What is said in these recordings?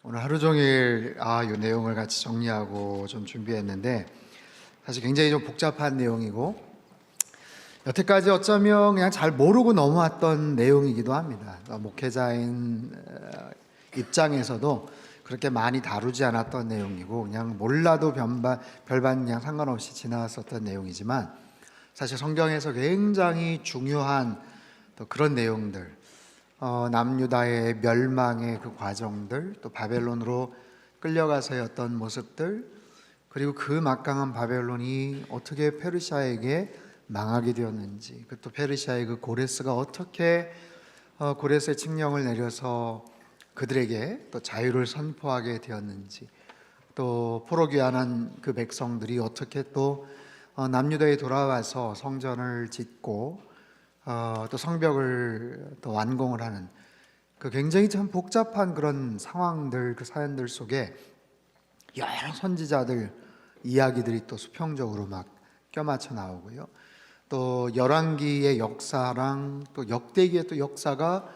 오늘 하루 종일 이 내용을 같이 정리하고 좀 준비했는데 사실 굉장히 좀 복잡한 내용이고 여태까지 어쩌면 그냥 잘 모르고 넘어왔던 내용이기도 합니다. 목회자인 입장에서도 그렇게 많이 다루지 않았던 내용이고 그냥 몰라도 별반 그냥 상관없이 지나갔었던 내용이지만 사실 성경에서 굉장히 중요한 또 그런 내용들, 남유다의 멸망의 그 과정들, 또 바벨론으로 끌려가서의 어떤 모습들, 그리고 그 막강한 바벨론이 어떻게 페르시아에게 망하게 되었는지, 또 페르시아의 그 고레스가 어떻게 고레스의 칙령을 내려서 그들에게 또 자유를 선포하게 되었는지, 또 포로 귀환한 그 백성들이 어떻게 또 남유다에 돌아와서 성전을 짓고 또 성벽을 또 완공을 하는 그 굉장히 참 복잡한 그런 상황들, 그 사연들 속에 여러 선지자들 이야기들이 또 수평적으로 막 껴맞춰 나오고요. 또 열왕기의 역사랑 또 역대기의 또 역사가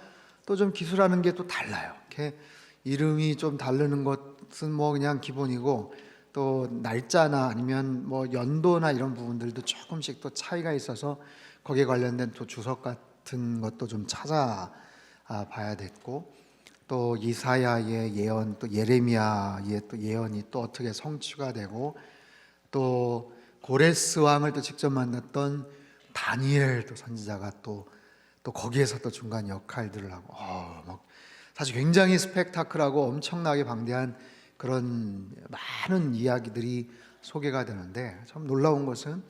또 좀 기술하는 게 또 달라요. 이렇게 이름이 좀 다르는 것은 뭐 그냥 기본이고 또 날짜나 아니면 뭐 연도나 이런 부분들도 조금씩 또 차이가 있어서 거기에 관련된 또 주석 같은 것도 좀 찾아 봐야 됐고, 또 이사야의 예언, 또 예레미야의 또 예언이 또 어떻게 성취가 되고, 또 고레스 왕을 또 직접 만났던 다니엘 또 선지자가 또 거기에서 또 중간 역할들을 하고, 사실 굉장히 스펙타클하고 엄청나게 방대한 그런 많은 이야기들이 소개가 되는데, 참 놀라운 것은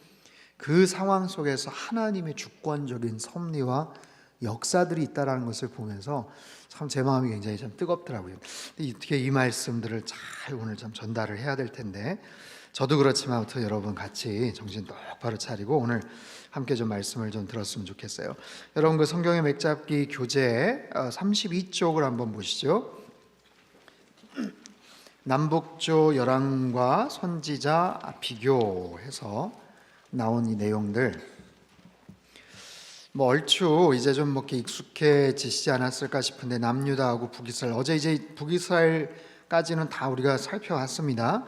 그 상황 속에서 하나님의 주권적인 섭리와 역사들이 있다라는 것을 보면서 참 제 마음이 굉장히 좀 뜨겁더라고요. 어떻게 이 말씀들을 잘 오늘 좀 전달을 해야 될 텐데, 저도 그렇지만 어떻게 여러분 같이 정신 똑바로 차리고 오늘 함께 좀 말씀을 좀 들었으면 좋겠어요. 여러분 그 성경의 맥잡기 교재 32쪽을 한번 보시죠. 남북조 열왕과 선지자 비교해서 나온 이 내용들, 뭐 얼추 이제 좀 이렇게 익숙해지시지 않았을까 싶은데, 남유다하고 북이스라엘, 어제 이제 북이스라엘까지는 다 우리가 살펴봤습니다.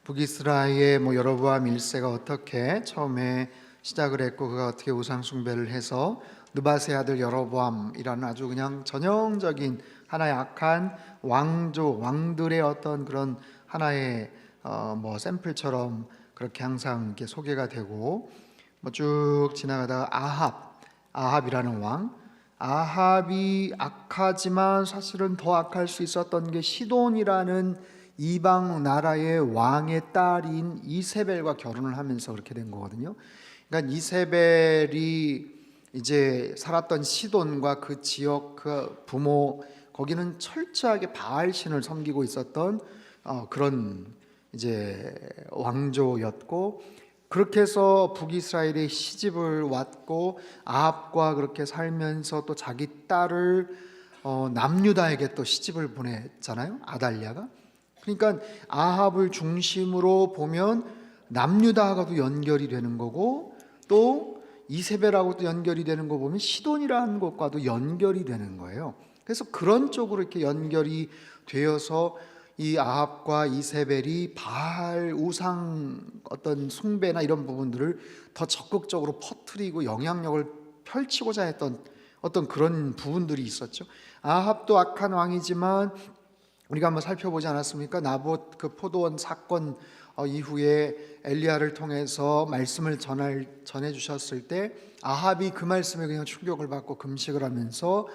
북이스라엘의 뭐 여로보암 1세가 어떻게 처음에 시작을 했고, 그가 어떻게 우상 숭배를 해서 느밧의 아들 여로보암이라는 아주 그냥 전형적인 하나의 악한 왕들의 어떤 그런 하나의 뭐 샘플처럼 그렇게 항상 이렇게 소개가 되고, 뭐 쭉 지나가다가 아합이라는 왕, 아합이 악하지만 사실은 더 악할 수 있었던 게 시돈이라는 이방 나라의 왕의 딸인 이세벨과 결혼을 하면서 그렇게 된 거거든요. 그러니까 이세벨이 이제 살았던 시돈과 그 지역 그 부모, 거기는 철저하게 바알신을 섬기고 있었던 그런 이제 왕조였고, 그렇게 해서 북이스라엘에 시집을 왔고 아합과 그렇게 살면서 또 자기 딸을 남유다에게 또 시집을 보냈잖아요, 아달랴가. 그러니까 아합을 중심으로 보면 남유다하고도 연결이 되는 거고, 또 이세벨하고도 연결이 되는 거 보면 시돈이라는 것과도 연결이 되는 거예요. 그래서 그런 쪽으로 이렇게 연결이 되어서 이 아합과 이세벨이 바알 우상 어떤 숭배나 이런 부분들을 더 적극적으로 퍼뜨리고 영향력을 펼치고자 했던 어떤 그런 부분들이 있었죠. 아합도 악한 왕이지만 우리가 한번 살펴보지 않았습니까? 나봇 그 포도원 사건 이후에 엘리야를 통해서 말씀을 전해 주셨을 때 아합이 그 말씀에 그냥 충격을 받고 금식을 하면서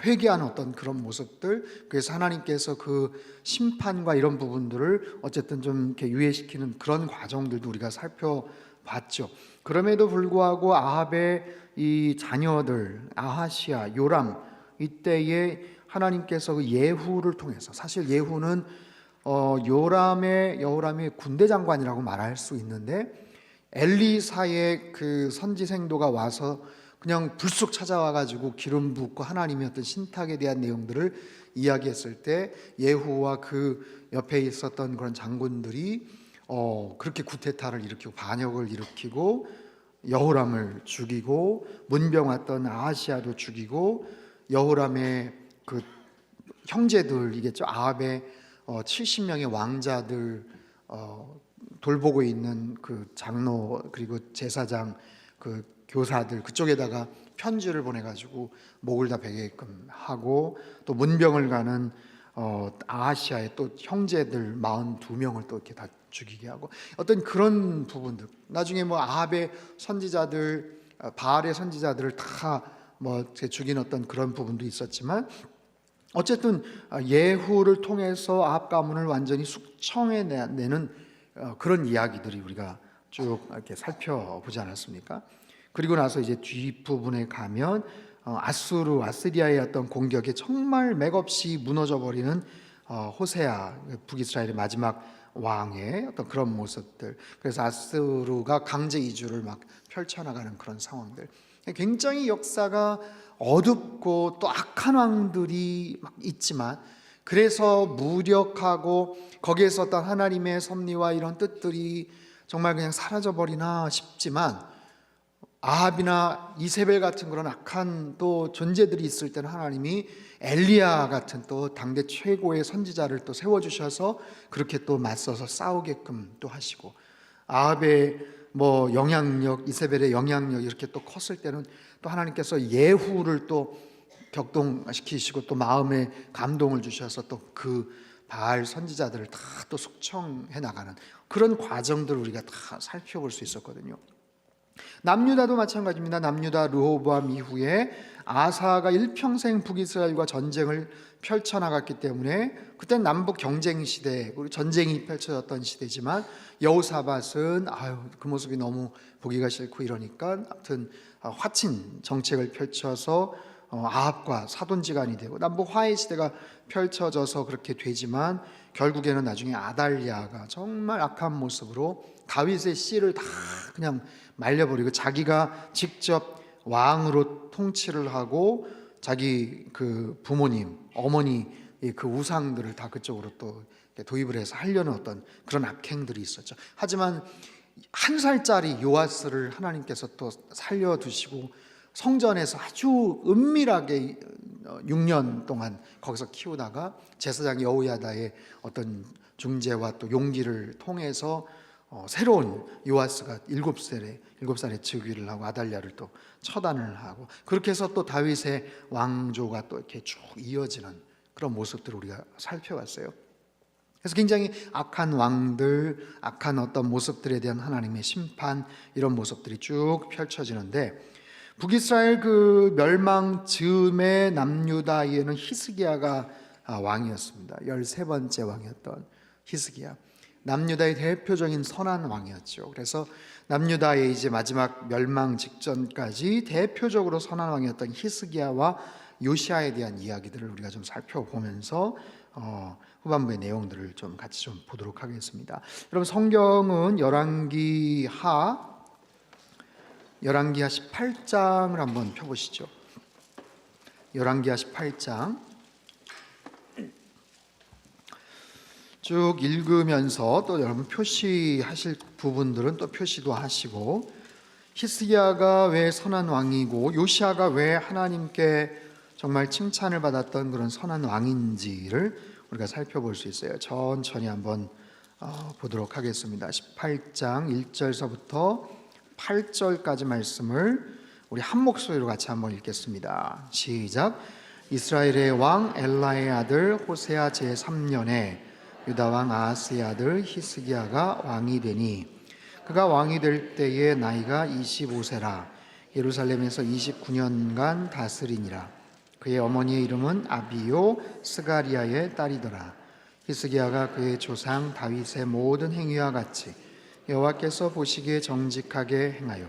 회개하는 어떤 그런 모습들, 그래서 하나님께서 그 심판과 이런 부분들을 어쨌든 좀 이렇게 유예시키는 그런 과정들도 우리가 살펴봤죠. 그럼에도 불구하고 아합의 이 자녀들 아하시아, 요람, 이때에 하나님께서 그 예후를 통해서, 사실 예후는 여호람의 군대 장관이라고 말할 수 있는데, 엘리사의 그 선지생도가 와서 그냥 불쑥 찾아와 가지고 기름 붓고 하나님의 어떤 신탁에 대한 내용들을 이야기했을 때 예후와 그 옆에 있었던 그런 장군들이 그렇게 구테타를 일으키고 반역을 일으키고 여호람을 죽이고 문병 왔던 아하시아도 죽이고 여호람의 그 형제들이겠죠, 아합의 70명의 왕자들 돌보고 있는 그 장로 그리고 제사장 그 교사들 그쪽에다가 편지를 보내가지고 목을 다 베게끔 하고, 또 문병을 가는 아하시아의 또 형제들 42명을 또 이렇게 다 죽이게 하고, 어떤 그런 부분들. 나중에 뭐 아합의 선지자들, 바알의 선지자들을 다 뭐 죽인 어떤 그런 부분도 있었지만, 어쨌든 예후를 통해서 아합 가문을 완전히 숙청해내는 그런 이야기들이 우리가 쭉 이렇게 살펴보지 않았습니까? 그리고 나서 이제 뒷부분에 가면 아스리아의 어떤 공격에 정말 맥없이 무너져 버리는 호세아, 북이스라엘의 마지막 왕의 어떤 그런 모습들. 그래서 아스루가 강제 이주를 막 펼쳐나가는 그런 상황들. 굉장히 역사가 어둡고 또 악한 왕들이 막 있지만, 그래서 무력하고 거기에서 어떤 하나님의 섭리와 이런 뜻들이 정말 그냥 사라져버리나 싶지만, 아합이나 이세벨 같은 그런 악한 또 존재들이 있을 때는 하나님이 엘리야 같은 또 당대 최고의 선지자를 또 세워주셔서 그렇게 또 맞서서 싸우게끔 또 하시고, 아합의 뭐 영향력, 이세벨의 영향력 이렇게 또 컸을 때는 또 하나님께서 예후를 또 격동시키시고 또 마음에 감동을 주셔서 또 그 바알 선지자들을 다 또 숙청해 나가는 그런 과정들을 우리가 다 살펴볼 수 있었거든요. 남유다도 마찬가지입니다. 남유다 르호보암 이후에 아사가 일평생 북이스라엘과 전쟁을 펼쳐나갔기 때문에, 그때 남북 경쟁 시대, 전쟁이 펼쳐졌던 시대지만, 여호사밧은 그 모습이 너무 보기가 싫고 이러니까 아무튼 화친 정책을 펼쳐서 아합과 사돈지간이 되고 남북 화해 시대가 펼쳐져서 그렇게 되지만, 결국에는 나중에 아달랴가 정말 악한 모습으로 다윗의 씨를 다 그냥 말려버리고, 자기가 직접 왕으로 통치를 하고 자기 그 부모님, 어머니 그 우상들을 다 그쪽으로 또 도입을 해서 하려는 어떤 그런 악행들이 있었죠. 하지만 1살짜리 요아스를 하나님께서 또 살려두시고 성전에서 아주 은밀하게 6년 동안 거기서 키우다가 제사장 여호야다의 어떤 중재와 또 용기를 통해서 새로운 요아스가 7살에 즉위를 하고 아달랴를 또 처단을 하고, 그렇게 해서 또 다윗의 왕조가 또 이렇게 쭉 이어지는 그런 모습들을 우리가 살펴봤어요. 그래서 굉장히 악한 왕들, 악한 어떤 모습들에 대한 하나님의 심판, 이런 모습들이 쭉 펼쳐지는데, 북이스라엘 그 멸망 즈음에 남유다에는 히스기야가 왕이었습니다. 13번째 왕이었던 히스기야, 남유다의 대표적인 선한 왕이었죠. 그래서 남유다의 이제 마지막 멸망 직전까지 대표적으로 선한 왕이었던 히스기야와 요시아에 대한 이야기들을 우리가 좀 살펴보면서 후반부의 내용들을 좀 같이 좀 보도록 하겠습니다. 여러분, 성경은 열왕기하 18장을 한번 펴보시죠. 열왕기하 18장 쭉 읽으면서 또 여러분 표시하실 부분들은 또 표시도 하시고, 히스기야가 왜 선한 왕이고 요시아가 왜 하나님께 정말 칭찬을 받았던 그런 선한 왕인지를 우리가 살펴볼 수 있어요. 천천히 한번 보도록 하겠습니다. 18장 1절서부터 8절까지 말씀을 우리 한 목소리로 같이 한번 읽겠습니다. 시작. 이스라엘의 왕 엘라의 아들 호세아 제3년에 유다 왕 아하스의 아들 히스기야가 왕이 되니, 그가 왕이 될 때에 나이가 25세라 예루살렘에서 29년간 다스리니라. 그의 어머니의 이름은 아비요 스가리아의 딸이더라. 히스기야가 그의 조상 다윗의 모든 행위와 같이 여호와께서 보시기에 정직하게 행하여,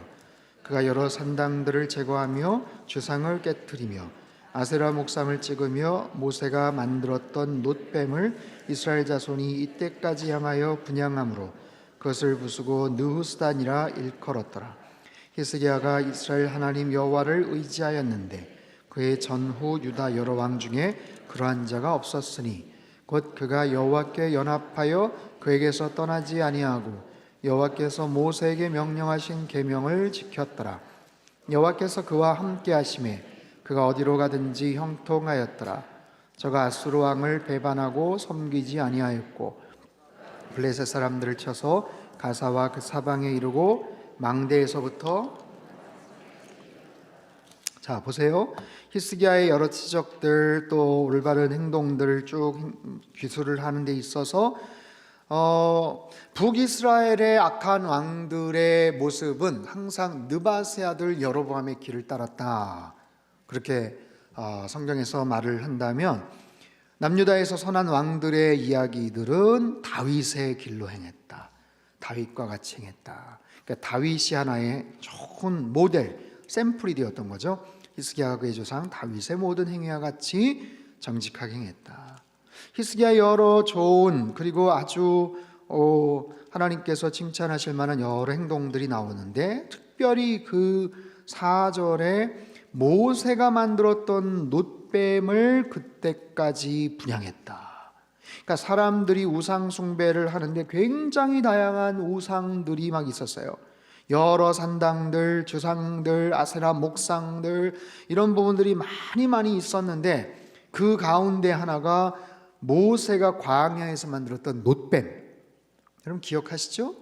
그가 여러 산당들을 제거하며 주상을 깨뜨리며 아세라 목상을 찍으며 모세가 만들었던 놋뱀을 이스라엘 자손이 이때까지 향하여 분향함으로 그것을 부수고 느후스단이라 일컬었더라. 히스기야가 이스라엘 하나님 여호와를 의지하였는데 그의 전후 유다 여러 왕 중에 그러한 자가 없었으니, 곧 그가 여호와께 연합하여 그에게서 떠나지 아니하고 여호와께서 모세에게 명령하신 계명을 지켰더라. 여호와께서 그와 함께 하심에 그가 어디로 가든지 형통하였더라. 저가 아수르 왕을 배반하고 섬기지 아니하였고 블레셋 사람들을 쳐서 가사와 그 사방에 이르고 망대에서부터 자 보세요. 히스기야의 여러 지적들 또 올바른 행동들을 쭉 기술을 하는 데 있어서 북이스라엘의 악한 왕들의 모습은 항상 느바세 아들 여로보암의 길을 따랐다. 그렇게 성경에서 말을 한다면 남유다에서 선한 왕들의 이야기들은 다윗의 길로 행했다. 다윗과 같이 행했다. 그러니까 다윗이 하나의 좋은 모델, 샘플이 되었던 거죠. 히스기야가 그의 조상 다윗의 모든 행위와 같이 정직하게 행했다. 히스기야의 여러 좋은 그리고 아주 하나님께서 칭찬하실 만한 여러 행동들이 나오는데 특별히 그 4절에 모세가 만들었던 놋뱀을 그때까지 분양했다. 그러니까 사람들이 우상 숭배를 하는데 굉장히 다양한 우상들이 막 있었어요. 여러 산당들, 주상들, 아세라 목상들 이런 부분들이 많이 있었는데 그 가운데 하나가 모세가 광야에서 만들었던 놋뱀. 여러분 기억하시죠?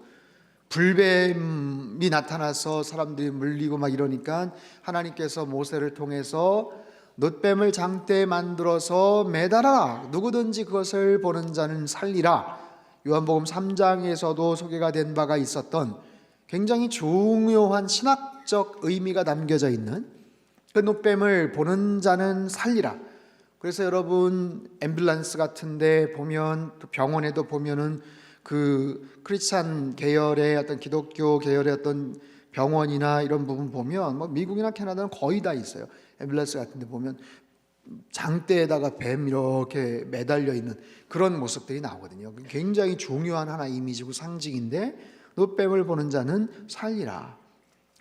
불뱀이 나타나서 사람들이 물리고 막 이러니까 하나님께서 모세를 통해서 놋뱀을 장대에 만들어서 매달아 누구든지 그것을 보는 자는 살리라. 요한복음 3장에서도 소개가 된 바가 있었던 굉장히 중요한 신학적 의미가 담겨져 있는 그 놋뱀을 보는 자는 살리라. 그래서 여러분 앰뷸런스 같은데 보면 또 병원에도 보면은 그 크리스찬 계열의 어떤 기독교 계열의 어떤 병원이나 이런 부분 보면 뭐 미국이나 캐나다는 거의 다 있어요. 앰뷸런스 같은데 보면 장대에다가 뱀 이렇게 매달려 있는 그런 모습들이 나오거든요. 굉장히 중요한 하나의 이미지고 상징인데 놋뱀을 보는 자는 살리라.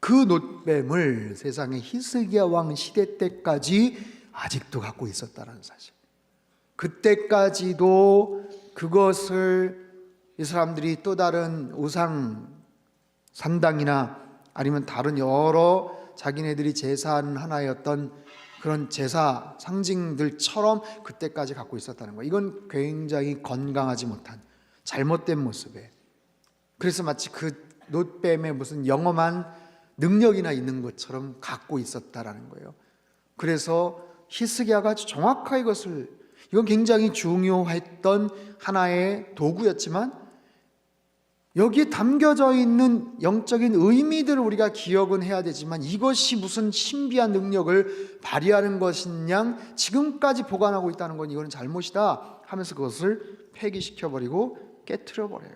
그 놋뱀을 세상의 히스기야 왕 시대 때까지 아직도 갖고 있었다는 사실. 그때까지도 그것을 이 사람들이 또 다른 우상 산당이나 아니면 다른 여러 자기네들이 제사하는 하나였던 그런 제사 상징들처럼 그때까지 갖고 있었다는 거예요. 이건 굉장히 건강하지 못한 잘못된 모습이에요. 그래서 마치 그 놋뱀에 무슨 영험한 능력이나 있는 것처럼 갖고 있었다라는 거예요. 그래서 히스기야가 아주 정확하게 이건 굉장히 중요했던 하나의 도구였지만 여기에 담겨져 있는 영적인 의미들을 우리가 기억은 해야 되지만 이것이 무슨 신비한 능력을 발휘하는 것이냐 지금까지 보관하고 있다는 건 이거는 잘못이다 하면서 그것을 폐기시켜버리고 깨트려버려요.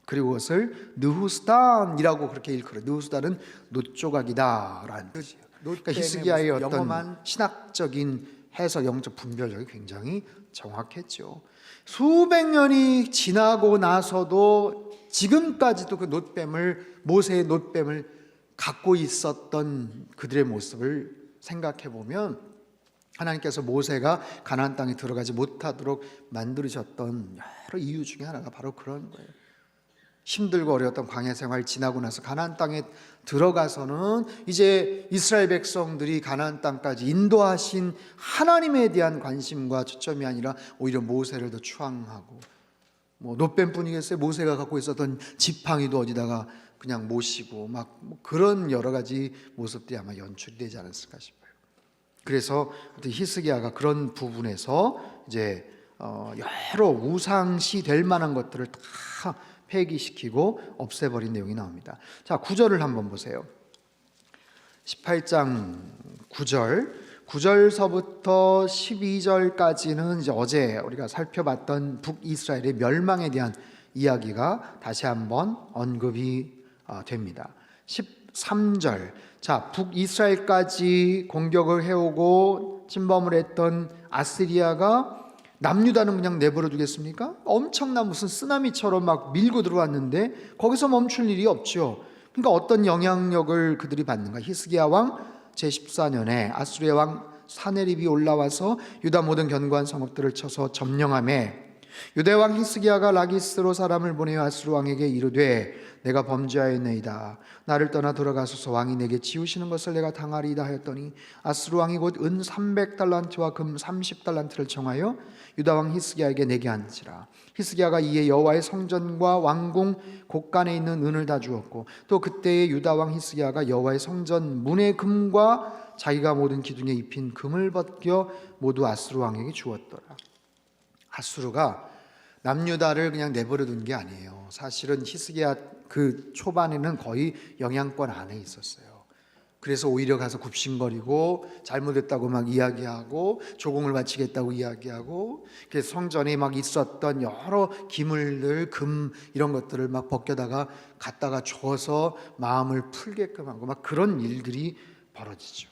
그리고 그것을 느후스단이라고 그렇게 일컬어요. 느후스단은 놋조각이다라는 뜻이에요. 그러니까 히스기야의 어떤 신학적인 해석, 영적 분별력이 굉장히 정확했죠. 수백 년이 지나고 나서도 지금까지도 그 놋뱀을 모세의 놋뱀을 갖고 있었던 그들의 모습을 생각해 보면 하나님께서 모세가 가나안 땅에 들어가지 못하도록 만들으셨던 여러 이유 중에 하나가 바로 그런 거예요. 힘들고 어려웠던 광야 생활 지나고 나서 가나안 땅에 들어가서는 이제 이스라엘 백성들이 가나안 땅까지 인도하신 하나님에 대한 관심과 초점이 아니라 오히려 모세를 더 추앙하고 뭐 놋뱀뿐이겠어요. 모세가 갖고 있었던 지팡이도 어디다가 그냥 모시고 막 그런 여러 가지 모습들이 아마 연출이 되지 않았을까 싶어요. 그래서 히스기야가 그런 부분에서 이제 여러 우상시 될 만한 것들을 다 폐기시키고 없애버린 내용이 나옵니다. 자, 9절을 한번 보세요. 18장 9절서부터 12절까지는 이제 어제 우리가 살펴봤던 북이스라엘의 멸망에 대한 이야기가 다시 한번 언급이 됩니다. 13절. 자, 북이스라엘까지 공격을 해오고 침범을 했던 아시리아가 남유다는 그냥 내버려 두겠습니까? 엄청난 무슨 쓰나미처럼 막 밀고 들어왔는데 거기서 멈출 일이 없죠. 그러니까 어떤 영향력을 그들이 받는가? 히스기야 왕 제14년에 아수르의 왕 사네립이 올라와서 유다 모든 견고한 성읍들을 쳐서 점령하며 유대 왕 히스기야가 라기스로 사람을 보내어 아수르 왕에게 이르되 내가 범죄하였나이다. 나를 떠나 돌아가소서. 왕이 내게 지우시는 것을 내가 당하리이다 하였더니 아수르 왕이 곧 은 300달란트와 금 30달란트를 청하여 유다 왕 히스기야에게 내게 한지라. 히스기야가 이에 여호와의 성전과 왕궁 곳간에 있는 은을 다 주었고 또 그때의 유다 왕 히스기야가 여호와의 성전 문의 금과 자기가 모든 기둥에 입힌 금을 벗겨 모두 아수르 왕에게 주었더라. 아수르가 남유다를 그냥 내버려 둔 게 아니에요. 사실은 히스기야 그 초반에는 거의 영향권 안에 있었어요. 그래서 오히려 가서 굽신거리고 잘못했다고 막 이야기하고 조공을 바치겠다고 이야기하고, 그래서 성전에 막 있었던 여러 기물들, 금 이런 것들을 막 벗겨다가 갖다가 줘서 마음을 풀게끔 하고 막 그런 일들이 벌어지죠.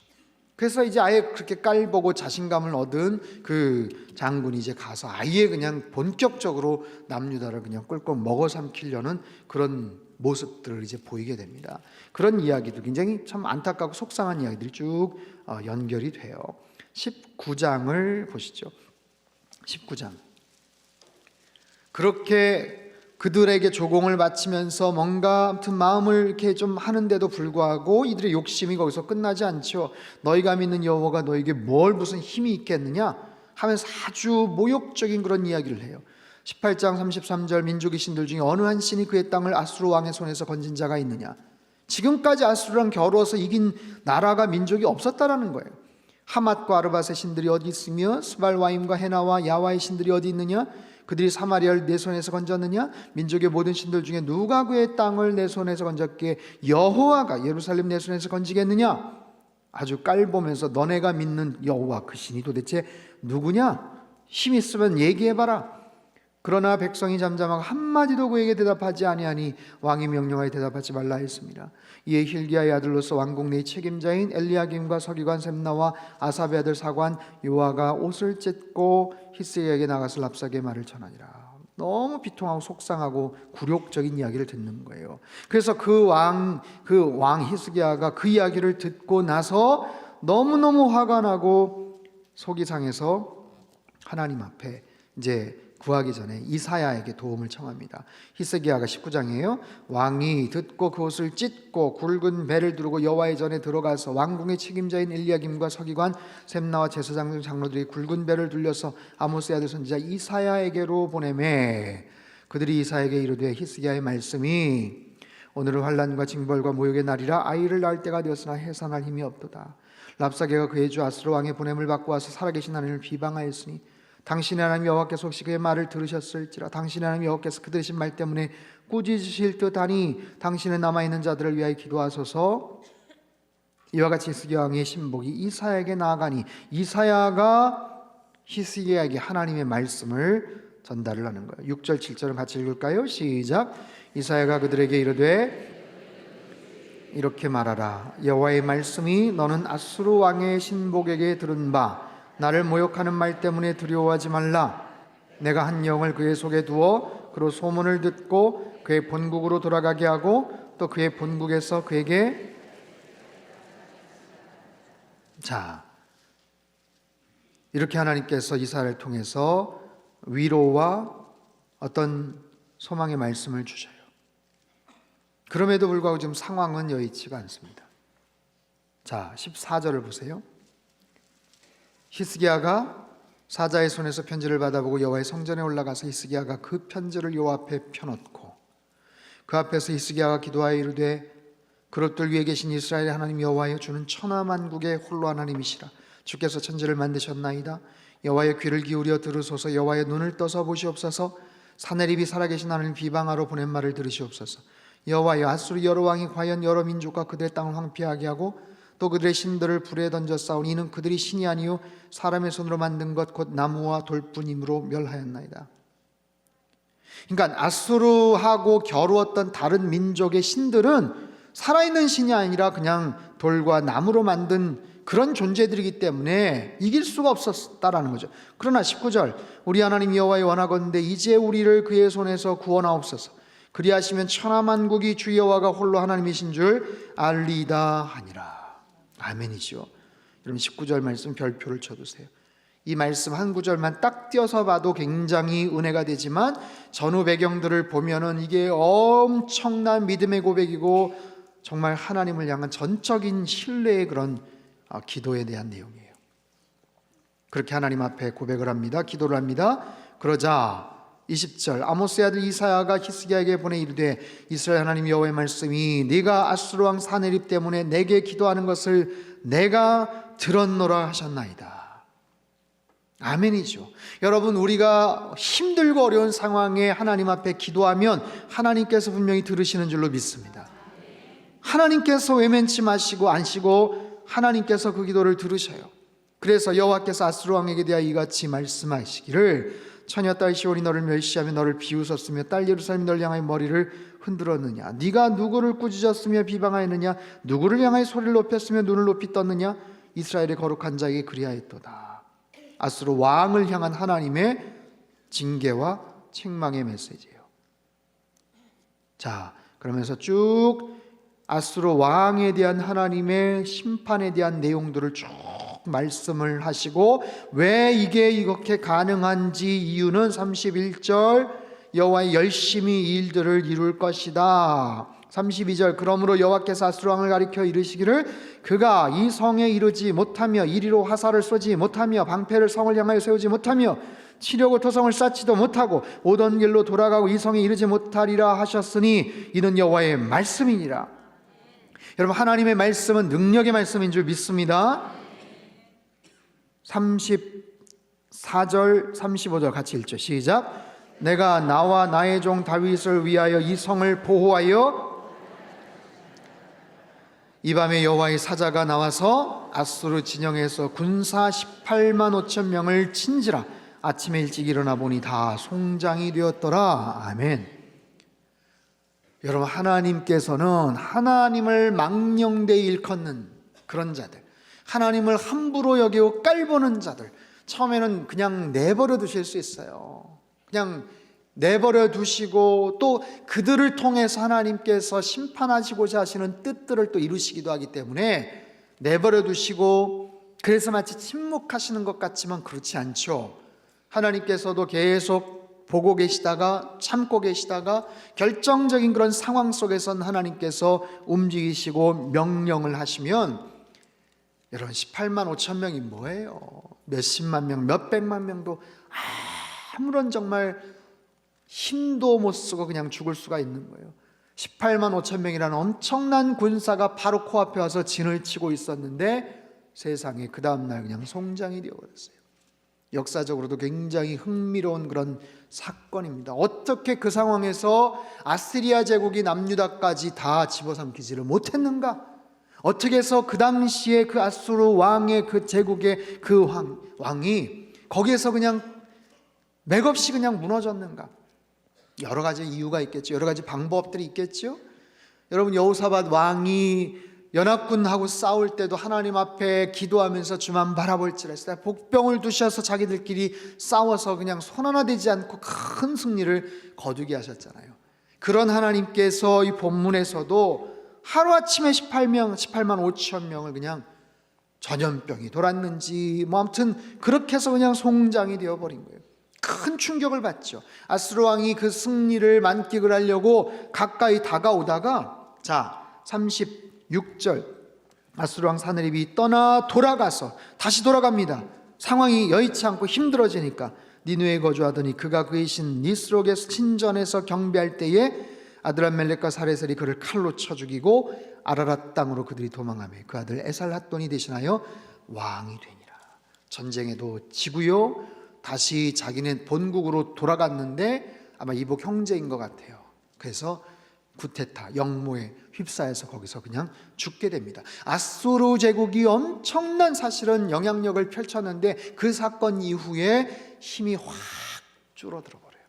그래서 이제 아예 그렇게 깔보고 자신감을 얻은 그 장군이 이제 가서 아예 그냥 본격적으로 남유다를 그냥 꿀꺽 먹어 삼키려는 그런 모습들을 이제 보이게 됩니다. 그런 이야기도 굉장히 참 안타깝고 속상한 이야기들이 쭉 연결이 돼요. 19장을 보시죠. 19장. 그렇게 그들에게 조공을 바치면서 뭔가 아무튼 마음을 이렇게 좀 하는데도 불구하고 이들의 욕심이 거기서 끝나지 않죠. 너희가 믿는 여호와가 너에게 뭘 무슨 힘이 있겠느냐 하면서 아주 모욕적인 그런 이야기를 해요. 18장 33절 민족의 신들 중에 어느 한 신이 그의 땅을 아수르 왕의 손에서 건진 자가 있느냐. 지금까지 아수르랑 겨루어서 이긴 나라가 민족이 없었다라는 거예요. 하맛과 아르밧의 신들이 어디 있으며 스발와임과 헤나와 야와의 신들이 어디 있느냐. 그들이 사마리아를 내 손에서 건졌느냐. 민족의 모든 신들 중에 누가 그의 땅을 내 손에서 건졌기에 여호와가 예루살렘 내 손에서 건지겠느냐. 아주 깔보면서 너네가 믿는 여호와 그 신이 도대체 누구냐. 힘 있으면 얘기해봐라. 그러나 백성이 잠잠하고 한마디도 그에게 대답하지 아니하니 왕이 명령하여 대답하지 말라 했습니다. 이에 힐기야의 아들로서 왕궁 내 책임자인 엘리야김과 서기관 셈나와 아삽의 아들 사관 요아가 옷을 찢고 히스기야에게 나가서 랍사게 말을 전하니라. 너무 비통하고 속상하고 굴욕적인 이야기를 듣는 거예요. 그래서 그 왕 히스기야가 그 이야기를 듣고 나서 너무너무 화가 나고 속이 상해서 하나님 앞에 이제 구하기 전에 이사야에게 도움을 청합니다. 히스기야가 19장이에요. 왕이 듣고 그 옷을 찢고 굵은 배를 두르고 여호와의 전에 들어가서 왕궁의 책임자인 엘리야김과 서기관 셈나와 제사장 등 장로들이 굵은 배를 둘려서 아모스의 아들 선지자 이사야에게로 보내매 그들이 이사야에게 이르되 히스기야의 말씀이 오늘은 환난과 징벌과 모욕의 날이라 아이를 낳을 때가 되었으나 해산할 힘이 없도다. 랍사게가 그의 주 아수르 왕의 보냄을 받고 와서 살아계신 하나님을 비방하였으니 당신의 하나님 여호와께서 혹시 그의 말을 들으셨을지라. 당신의 하나님 여호와께서 그들의 말 때문에 꾸짖으실 듯하니 당신의 남아있는 자들을 위하여 기도하소서. 이와 같이 히스기야 왕의 신복이 이사야에게 나아가니 이사야가 히스기야에게 하나님의 말씀을 전달을 하는 거예요. 6절 7절은 같이 읽을까요? 시작. 이사야가 그들에게 이르되 이렇게 말하라. 여호와의 말씀이 너는 아수르 왕의 신복에게 들은 바 나를 모욕하는 말 때문에 두려워하지 말라. 내가 한 영을 그의 속에 두어 그로 소문을 듣고 그의 본국으로 돌아가게 하고 또 그의 본국에서 그에게 이렇게 하나님께서 이사야를 통해서 위로와 어떤 소망의 말씀을 주셔요. 그럼에도 불구하고 지금 상황은 여의치가 않습니다. 14절을 보세요. 히스기야가 사자의 손에서 편지를 받아보고 여호와의 성전에 올라가서 히스기야가 그 편지를 여호와 앞에 펴놓고 그 앞에서 히스기야가 기도하여 이르되 그릇들 위에 계신 이스라엘의 하나님 여호와여 주는 천하만국의 홀로 하나님이시라. 주께서 천지를 만드셨나이다. 여호와의 귀를 기울여 들으소서. 여호와의 눈을 떠서 보시옵소서. 사내립이 살아계신 하나님 비방하러 보낸 말을 들으시옵소서. 여호와여 아수르 여러 왕이 과연 여러 민족과 그들의 땅을 황폐하게 하고 또 그들의 신들을 불에 던져 싸우니 이는 그들이 신이 아니요 사람의 손으로 만든 것 곧 나무와 돌뿐이므로 멸하였나이다. 그러니까 아수르하고 겨루었던 다른 민족의 신들은 살아있는 신이 아니라 그냥 돌과 나무로 만든 그런 존재들이기 때문에 이길 수가 없었다라는 거죠. 그러나 19절 우리 하나님 여호와의 원하건대 이제 우리를 그의 손에서 구원하옵소서. 그리하시면 천하만국이 주 여호와가 홀로 하나님이신 줄 알리이다 하니라. 아멘이죠. 여러분 19절 말씀 별표를 쳐두세요. 이 말씀 한 구절만 딱 띄어서 봐도 굉장히 은혜가 되지만 전후 배경들을 보면은 이게 엄청난 믿음의 고백이고 정말 하나님을 향한 전적인 신뢰의 그런 기도에 대한 내용이에요. 그렇게 하나님 앞에 고백을 합니다. 기도를 합니다. 그러자 20절 아모스의 아들 이사야가 히스기야에게 보내 이르되 이스라엘 하나님 여호와의 말씀이 네가 아수르 왕 사네립 때문에 내게 기도하는 것을 내가 들었노라 하셨나이다. 아멘이죠. 여러분, 우리가 힘들고 어려운 상황에 하나님 앞에 기도하면 하나님께서 분명히 들으시는 줄로 믿습니다. 하나님께서 외면치 마시고 안시고 하나님께서 그 기도를 들으셔요. 그래서 여호와께서 아수르 왕에게 대하여 이같이 말씀하시기를 처녀 딸 시온이 너를 멸시하며 너를 비웃었으며 딸 예루살렘이 너를 향하여 머리를 흔들었느냐? 네가 누구를 꾸짖었으며 비방하였느냐? 누구를 향하여 소리를 높였으며 눈을 높이 떴느냐? 이스라엘의 거룩한 자에게 그리하였도다. 아수르 왕을 향한 하나님의 징계와 책망의 메시지예요. 자, 그러면서 쭉 아수르 왕에 대한 하나님의 심판에 대한 내용들을 쭉 말씀을 하시고 왜 이게 이렇게 가능한지 이유는 31절 여호와의 열심히 이 일들을 이룰 것이다. 32절 그러므로 여호와께서 아수르 왕을 가리켜 이르시기를 그가 이 성에 이르지 못하며 이리로 화살을 쏘지 못하며 방패를 성을 향하여 세우지 못하며 치려고 토성을 쌓지도 못하고 오던 길로 돌아가고 이 성에 이르지 못하리라 하셨으니 이는 여호와의 말씀이니라. 여러분, 하나님의 말씀은 능력의 말씀인 줄 믿습니다. 34절 35절 같이 읽죠. 시작. 내가 나와 나의 종 다윗을 위하여 이 성을 보호하여 이 밤에 여호와의 사자가 나와서 아수르 진영에서 군사 18만 5천 명을 친지라. 아침에 일찍 일어나 보니 다 송장이 되었더라. 아멘. 여러분, 하나님께서는 하나님을 망령되이 일컫는 그런 자들, 하나님을 함부로 여기고 깔보는 자들 처음에는 그냥 내버려 두실 수 있어요. 그냥 내버려 두시고 또 그들을 통해서 하나님께서 심판하시고자 하시는 뜻들을 또 이루시기도 하기 때문에 내버려 두시고 그래서 마치 침묵하시는 것 같지만 그렇지 않죠. 하나님께서도 계속 보고 계시다가 참고 계시다가 결정적인 그런 상황 속에선 하나님께서 움직이시고 명령을 하시면 여러분 18만 5천 명이 뭐예요? 몇십만 명, 몇백만 명도 아무런 정말 힘도 못 쓰고 그냥 죽을 수가 있는 거예요. 18만 5천 명이라는 엄청난 군사가 바로 코앞에 와서 진을 치고 있었는데 세상에 그 다음날 그냥 송장이 되어버렸어요. 역사적으로도 굉장히 흥미로운 그런 사건입니다. 어떻게 그 상황에서 아시리아 제국이 남유다까지 다 집어삼키지를 못했는가? 어떻게 해서 그 당시에 그 아수르 왕의 그 제국의 그 왕이 거기에서 그냥 맥없이 그냥 무너졌는가? 여러 가지 이유가 있겠죠. 여러 가지 방법들이 있겠죠. 여러분, 여호사밧 왕이 연합군하고 싸울 때도 하나님 앞에 기도하면서 주만 바라볼지라 복병을 두셔서 자기들끼리 싸워서 그냥 손 하나 대지 않고 큰 승리를 거두게 하셨잖아요. 그런 하나님께서 이 본문에서도 하루아침에 18만 5천 명을 그냥 전염병이 돌았는지 뭐 아무튼 그렇게 해서 그냥 송장이 되어버린 거예요. 큰 충격을 받죠. 아수르 왕이 그 승리를 만끽을 하려고 가까이 다가오다가 자 36절 아수르 왕 사네립이 떠나 돌아가서 다시 돌아갑니다. 상황이 여의치 않고 힘들어지니까 니느웨에 거주하더니 그가 그의 신 니스록의 친전에서 경배할 때에 아드람멜렉과 사레셀이 그를 칼로 쳐 죽이고 아라랏 땅으로 그들이 도망하며 그 아들 에살핫돈이 대신하여 왕이 되니라. 전쟁에도 지고요 다시 자기는 본국으로 돌아갔는데 아마 이복 형제인 것 같아요. 그래서 구테타 영모에 휩싸여서 거기서 그냥 죽게 됩니다. 아수르 제국이 엄청난 사실은 영향력을 펼쳤는데 그 사건 이후에 힘이 확 줄어들어 버려요.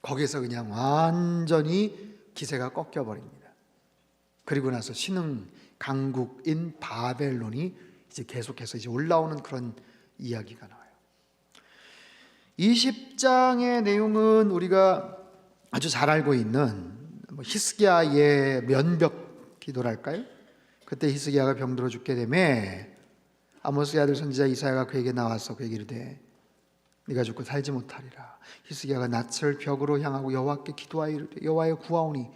거기서 그냥 완전히 기세가 꺾여 버립니다. 그리고 나서 신흥 강국인 바벨론이 이제 계속해서 이제 올라오는 그런 이야기가 나와요. 20장의 내용은 우리가 아주 잘 알고 있는 히스기야의 면벽 기도랄까요? 그때 히스기야가 병들어 죽게 되매 아모스의 아들 선지자 이사야가 그에게 나와서 그에게 이르되 네가 죽고 살지 못하리라. 히스기야가 낯을 벽으로 향하고 여호와께 기도하여 이르되 여호와여 구하오니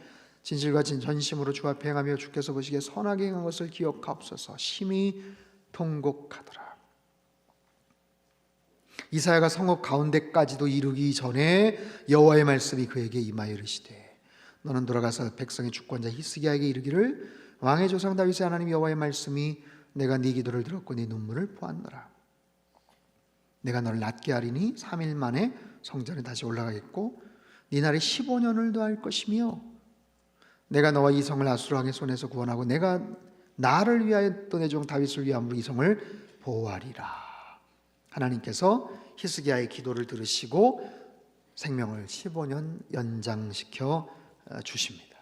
진실과 전심으로 주 앞에 행하며 주께서 보시기에 선하게 행한 것을 기억하옵소서. 심히 통곡하더라. 이사야가 성읍 가운데까지도 이르기 전에 여호와의 말씀이 그에게 임하여 이르시되 너는 돌아가서 백성의 주권자 히스기야에게 이르기를 왕의 조상 다윗의 하나님 여호와의 말씀이 내가 네 기도를 들었고 네 눈물을 보았노라. 내가 너를 낫게 하리니 3일 만에 성전에 다시 올라가겠고 네 날이 15년을 더할 것이며 내가 너와 이 성을 아수르 왕의 손에서 구원하고 내가 나를 위하여 또 내 종 다윗을 위함으로 이 성을 보호하리라. 하나님께서 히스기야의 기도를 들으시고 생명을 15년 연장시켜 주십니다.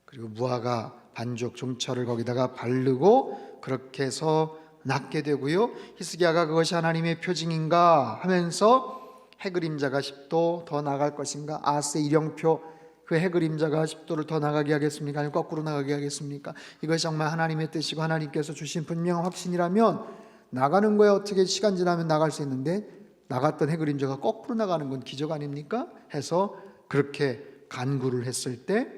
그리고 무화과 반죽 종철을 거기다가 바르고 그렇게 해서 낫게 되고요. 히스기야가 그것이 하나님의 표징인가 하면서 해그림자가 10도 더 나갈 것인가, 아스의 일령표 그 해그림자가 10도를 더 나가게 하겠습니까? 아니면 거꾸로 나가게 하겠습니까? 이것이 정말 하나님의 뜻이고 하나님께서 주신 분명한 확신이라면 나가는 거에 어떻게 시간 지나면 나갈 수 있는데 나갔던 해그림자가 거꾸로 나가는 건 기적 아닙니까? 해서 그렇게 간구를 했을 때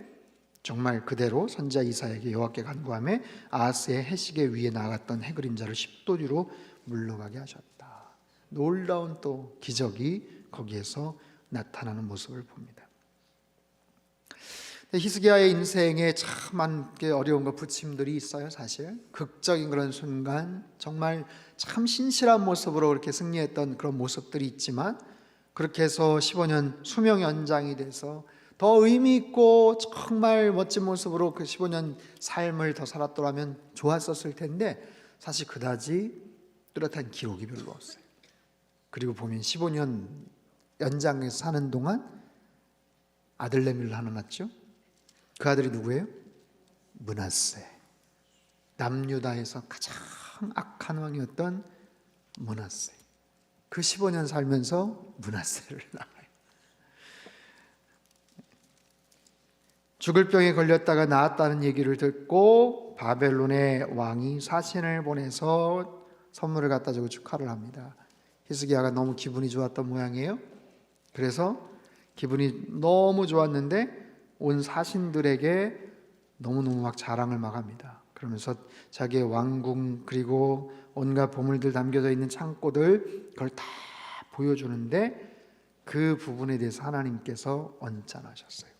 정말 그대로 선지자 이사야에게 여호와께 간구하며 아하스의 해시계 위에 나갔던 해그림자를 10도 뒤로 물러가게 하셨다. 놀라운 또 기적이 거기에서 나타나는 모습을 봅니다. 히스기야의 인생에 참 많게 어려움과 부침들이 있어요. 사실 극적인 그런 순간 정말 참 신실한 모습으로 그렇게 승리했던 그런 모습들이 있지만 그렇게 해서 15년 수명 연장이 돼서 더 의미 있고 정말 멋진 모습으로 그 15년 삶을 더 살았더라면 좋았었을 텐데 사실 그다지 뚜렷한 기록이 별로 없어요. 그리고 보면 15년 연장해서 사는 동안 아들내미를 하나 낳았죠. 그 아들이 누구예요? 므낫세. 남유다에서 가장 악한 왕이었던 므낫세. 그 15년 살면서 므낫세를 낳아요. 죽을 병에 걸렸다가 나았다는 얘기를 듣고 바벨론의 왕이 사신을 보내서 선물을 갖다 주고 축하를 합니다. 히스기야가 너무 기분이 좋았던 모양이에요. 그래서 기분이 너무 좋았는데 온 사신들에게 너무너무 막 자랑을 막 합니다. 그러면서 자기의 왕궁 그리고 온갖 보물들 담겨져 있는 창고들 그걸 다 보여주는데 그 부분에 대해서 하나님께서 언짢아하셨어요.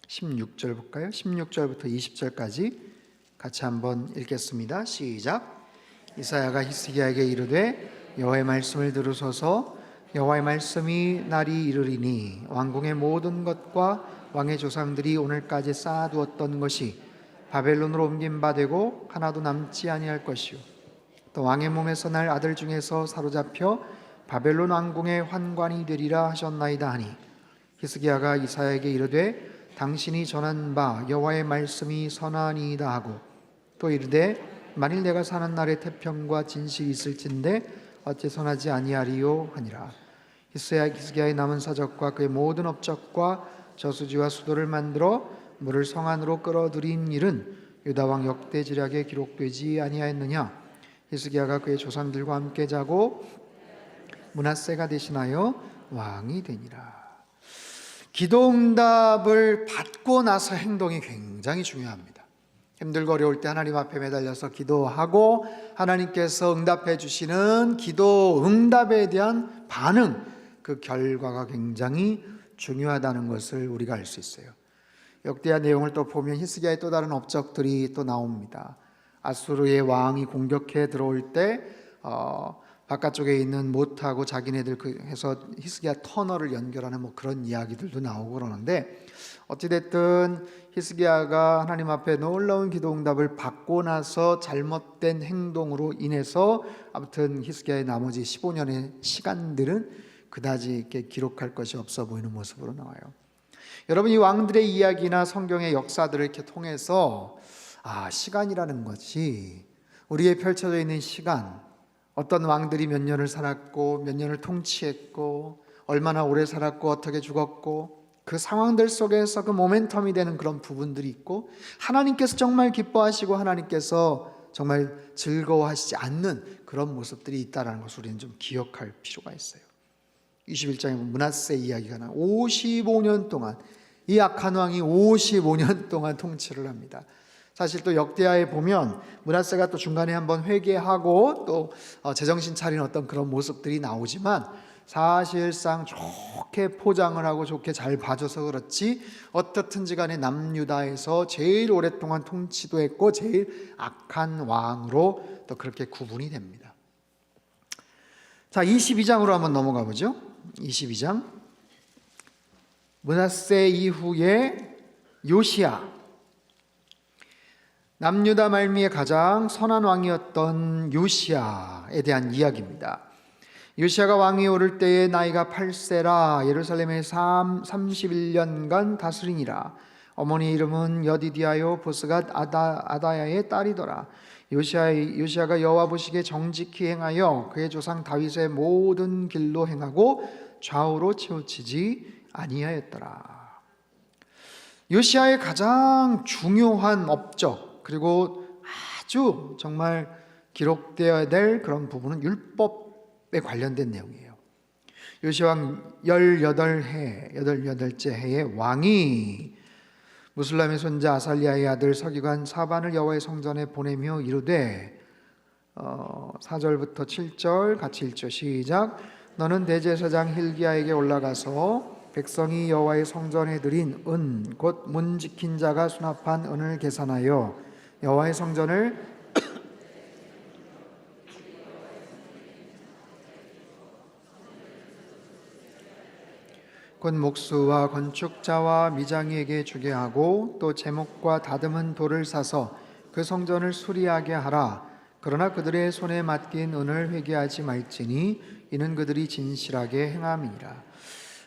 16절 볼까요? 16절부터 20절까지 같이 한번 읽겠습니다. 시작. 이사야가 히스기야에게 이르되 여호와의 말씀을 들으소서. 여호와의 말씀이 날이 이르리니 왕궁의 모든 것과 왕의 조상들이 오늘까지 쌓아두었던 것이 바벨론으로 옮긴 바 되고 하나도 남지 아니할 것이요 또 왕의 몸에서 날 아들 중에서 사로잡혀 바벨론 왕궁의 환관이 되리라 하셨나이다 하니 히스기야가 이사야에게 이르되 당신이 전한 바 여호와의 말씀이 선하니이다 하고 또 이르되 만일 내가 사는 날에 태평과 진실이 있을진데 어찌 선하지 아니하리요 하니라. 히스기야의 남은 사적과 그의 모든 업적과 저수지와 수도를 만들어 물을 성 안으로 끌어들인 일은 유다 왕 역대지략에 기록되지 아니하였느냐. 히스기야가 그의 조상들과 함께 자고 므낫세가 대신하여 왕이 되니라. 기도응답을 받고 나서 행동이 굉장히 중요합니다. 힘들고 어려울 때 하나님 앞에 매달려서 기도하고 하나님께서 응답해 주시는 기도응답에 대한 반응, 그 결과가 굉장히 중요하다는 것을 우리가 알 수 있어요. 역대하 내용을 또 보면 히스기야의 또 다른 업적들이 또 나옵니다. 아수르의 왕이 공격해 들어올 때 바깥쪽에 있는 못하고 자기네들 해서 히스기야 터널을 연결하는 뭐 그런 이야기들도 나오고 그러는데 어찌됐든 히스기야가 하나님 앞에 놀라운 기도응답을 받고 나서 잘못된 행동으로 인해서 아무튼 히스기야의 나머지 15년의 시간들은 그다지 이렇게 기록할 것이 없어 보이는 모습으로 나와요. 여러분 이 왕들의 이야기나 성경의 역사들을 이렇게 통해서 시간이라는 것이 우리의 펼쳐져 있는 시간, 어떤 왕들이 몇 년을 살았고 몇 년을 통치했고 얼마나 오래 살았고 어떻게 죽었고 그 상황들 속에서 그 모멘텀이 되는 그런 부분들이 있고 하나님께서 정말 기뻐하시고 하나님께서 정말 즐거워하시지 않는 그런 모습들이 있다는 것을 우리는 좀 기억할 필요가 있어요. 21장에 므낫세 이야기가 나 55년 동안, 이 악한 왕이 55년 동안 통치를 합니다. 사실 또 역대하에 보면 므낫세가 또 중간에 한번 회개하고 또 제정신 차린 어떤 그런 모습들이 나오지만, 사실상 좋게 포장을 하고 좋게 잘 봐줘서 그렇지 어떻든지 간에 남유다에서 제일 오랫동안 통치도 했고 제일 악한 왕으로 또 그렇게 구분이 됩니다. 자, 22장으로 한번 넘어가 보죠. 22장. 므낫세 이후에 요시야, 남유다 말미에 가장 선한 왕이었던 요시야에 대한 이야기입니다. 요시야가 왕위 오를 때에 나이가 8세라 예루살렘에 31년간 다스리니라. 어머니 이름은 여디디아요 보스갓 아다야의 딸이더라. 요시야가 여호와 보시기에 정직히 행하여 그의 조상 다윗의 모든 길로 행하고 좌우로 치우치지 아니하였더라. 요시야의 가장 중요한 업적, 그리고 아주 정말 기록되어야 될 그런 부분은 율법에 관련된 내용이에요. 요시야 왕 18째 해에 왕이 무슬람의 손자 아살리아의 아들 서기관 사반을 여호와의 성전에 보내며 이르되, 4절부터 7절 같이 읽죠. 시작. 너는 대제사장 hil기야에게 올라가서 백성이 여호와의 성전에 드린 은 곧 문 지킨 자가 수납한 은을 계산하여 여호와의 성전을 곧 목수와 건축자와 미장이에게 주게 하고 또 제목과 다듬은 돌을 사서 그 성전을 수리하게 하라. 그러나 그들의 손에 맡긴 은을 회개하지 말지니 이는 그들이 진실하게 행함이니라.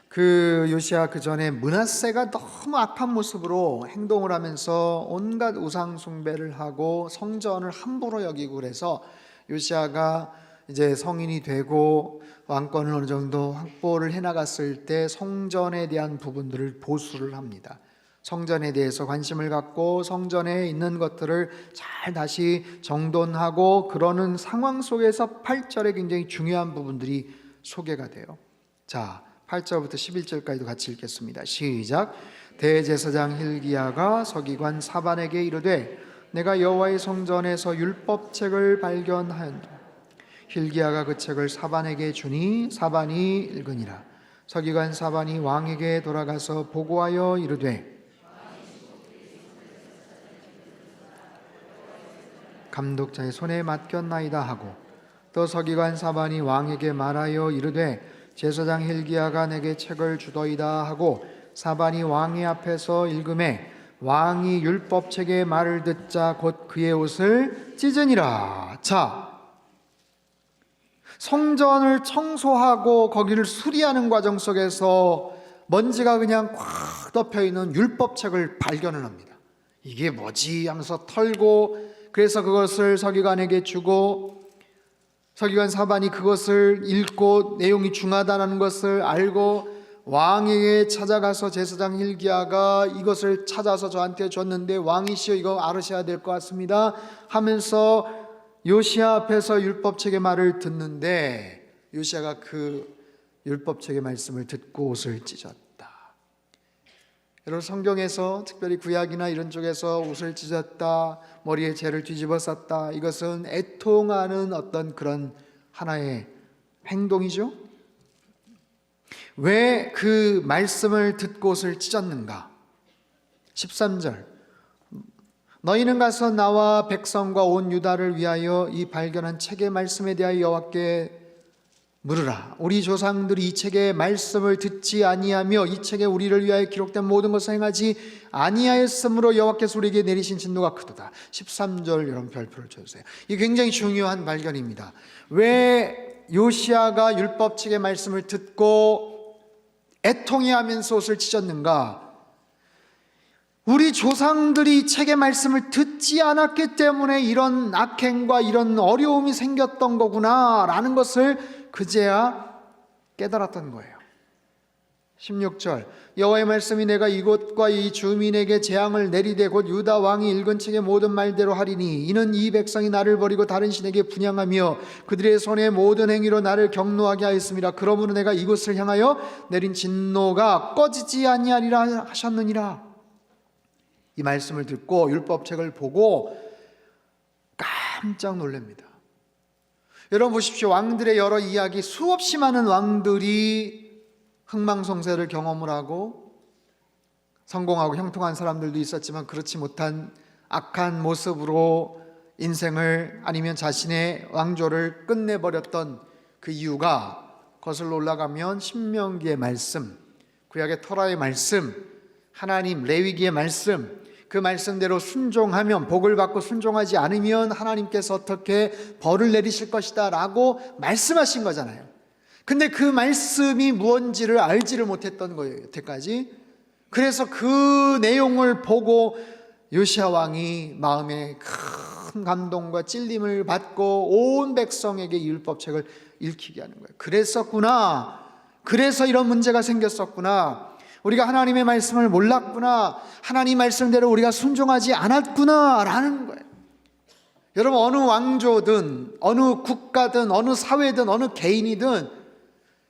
그 요시야 그 전에 므낫세가 너무 악한 모습으로 행동을 하면서 온갖 우상 숭배를 하고 성전을 함부로 여기고, 그래서 요시야가 이제 성인이 되고 왕권을 어느 정도 확보를 해나갔을 때 성전에 대한 부분들을 보수를 합니다. 성전에 대해서 관심을 갖고 성전에 있는 것들을 잘 다시 정돈하고 그러는 상황 속에서 8절에 굉장히 중요한 부분들이 소개가 돼요. 자, 8절부터 11절까지도 같이 읽겠습니다. 시작. 대제사장 hil기야가 서기관 사반에게 이르되 내가 여호와의 성전에서 율법책을 발견하였노라. hil기야가 그 책을 사반에게 주니 사반이 읽으니라. 서기관 사반이 왕에게 돌아가서 보고하여 이르되 감독자의 손에 맡겼나이다 하고, 또 서기관 사반이 왕에게 말하여 이르되 제사장 hil기야가 내게 책을 주더이다 하고, 사반이 왕의 앞에서 읽음에 왕이 율법책의 말을 듣자 곧 그의 옷을 찢으니라. 자, 성전을 청소하고 거기를 수리하는 과정 속에서 먼지가 그냥 꽉 덮여있는 율법책을 발견을 합니다. 이게 뭐지 하면서 털고, 그래서 그것을 서기관에게 주고, 서기관 사반이 그것을 읽고 내용이 중하다는 것을 알고 왕에게 찾아가서 제사장 hil기야가 이것을 찾아서 저한테 줬는데 왕이시여 이거 알으셔야 될 것 같습니다 하면서 요시야 앞에서 율법책의 말을 듣는데, 요시야가 그 율법책의 말씀을 듣고 옷을 찢었다. 여러분, 성경에서 특별히 구약이나 이런 쪽에서 옷을 찢었다, 머리에 재를 뒤집어 썼다, 이것은 애통하는 어떤 그런 하나의 행동이죠. 왜 그 말씀을 듣고 옷을 찢었는가? 13절. 너희는 가서 나와 백성과 온 유다를 위하여 이 발견한 책의 말씀에 대하여 여호와께 물으라. 우리 조상들이 이 책의 말씀을 듣지 아니하며 이 책에 우리를 위하여 기록된 모든 것을 행하지 아니하였으므로 여호와께서 우리에게 내리신 진노가 크도다. 13절 여러분 별표를 쳐주세요. 이게 굉장히 중요한 발견입니다. 왜 요시야가 율법책의 말씀을 듣고 애통해하면서 옷을 찢었는가? 우리 조상들이 이 책의 말씀을 듣지 않았기 때문에 이런 악행과 이런 어려움이 생겼던 거구나 라는 것을 그제야 깨달았던 거예요. 16절 여호와의 말씀이 내가 이곳과 이 주민에게 재앙을 내리되 곧 유다 왕이 읽은 책의 모든 말대로 하리니 이는 이 백성이 나를 버리고 다른 신에게 분향하며 그들의 손의 모든 행위로 나를 경노하게 하였습니다. 그러므로 내가 이곳을 향하여 내린 진노가 꺼지지 아니하리라 하셨느니라. 이 말씀을 듣고 율법책을 보고 깜짝 놀랍니다. 여러분 보십시오. 왕들의 여러 이야기, 수없이 많은 왕들이 흥망성쇠를 경험을 하고 성공하고 형통한 사람들도 있었지만 그렇지 못한 악한 모습으로 인생을 아니면 자신의 왕조를 끝내버렸던 그 이유가 거슬러 올라가면 신명기의 말씀, 구약의 토라의 말씀, 하나님 레위기의 말씀, 그 말씀대로 순종하면 복을 받고 순종하지 않으면 하나님께서 어떻게 벌을 내리실 것이다 라고 말씀하신 거잖아요. 근데 그 말씀이 무언지를 알지를 못했던 거예요, 여태까지. 그래서 그 내용을 보고 요시야 왕이 마음에 큰 감동과 찔림을 받고 온 백성에게 이 율법책을 읽히게 하는 거예요. 그랬었구나. 그래서 이런 문제가 생겼었구나. 우리가 하나님의 말씀을 몰랐구나. 하나님 말씀대로 우리가 순종하지 않았구나 라는 거예요. 여러분, 어느 왕조든 어느 국가든 어느 사회든 어느 개인이든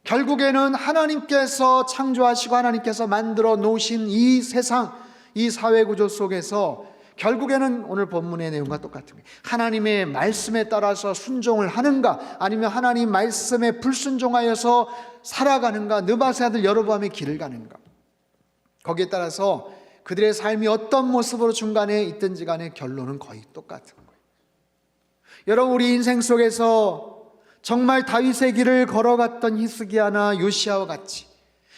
결국에는 하나님께서 창조하시고 하나님께서 만들어 놓으신 이 세상, 이 사회구조 속에서 결국에는 오늘 본문의 내용과 똑같은 거예요. 하나님의 말씀에 따라서 순종을 하는가, 아니면 하나님 말씀에 불순종하여서 살아가는가, 느바세 아들 여로보암의 길을 가는가. 거기에 따라서 그들의 삶이 어떤 모습으로 중간에 있든지 간에 결론은 거의 똑같은 거예요. 여러분, 우리 인생 속에서 정말 다윗의 길을 걸어갔던 히스기야나 요시야와 같이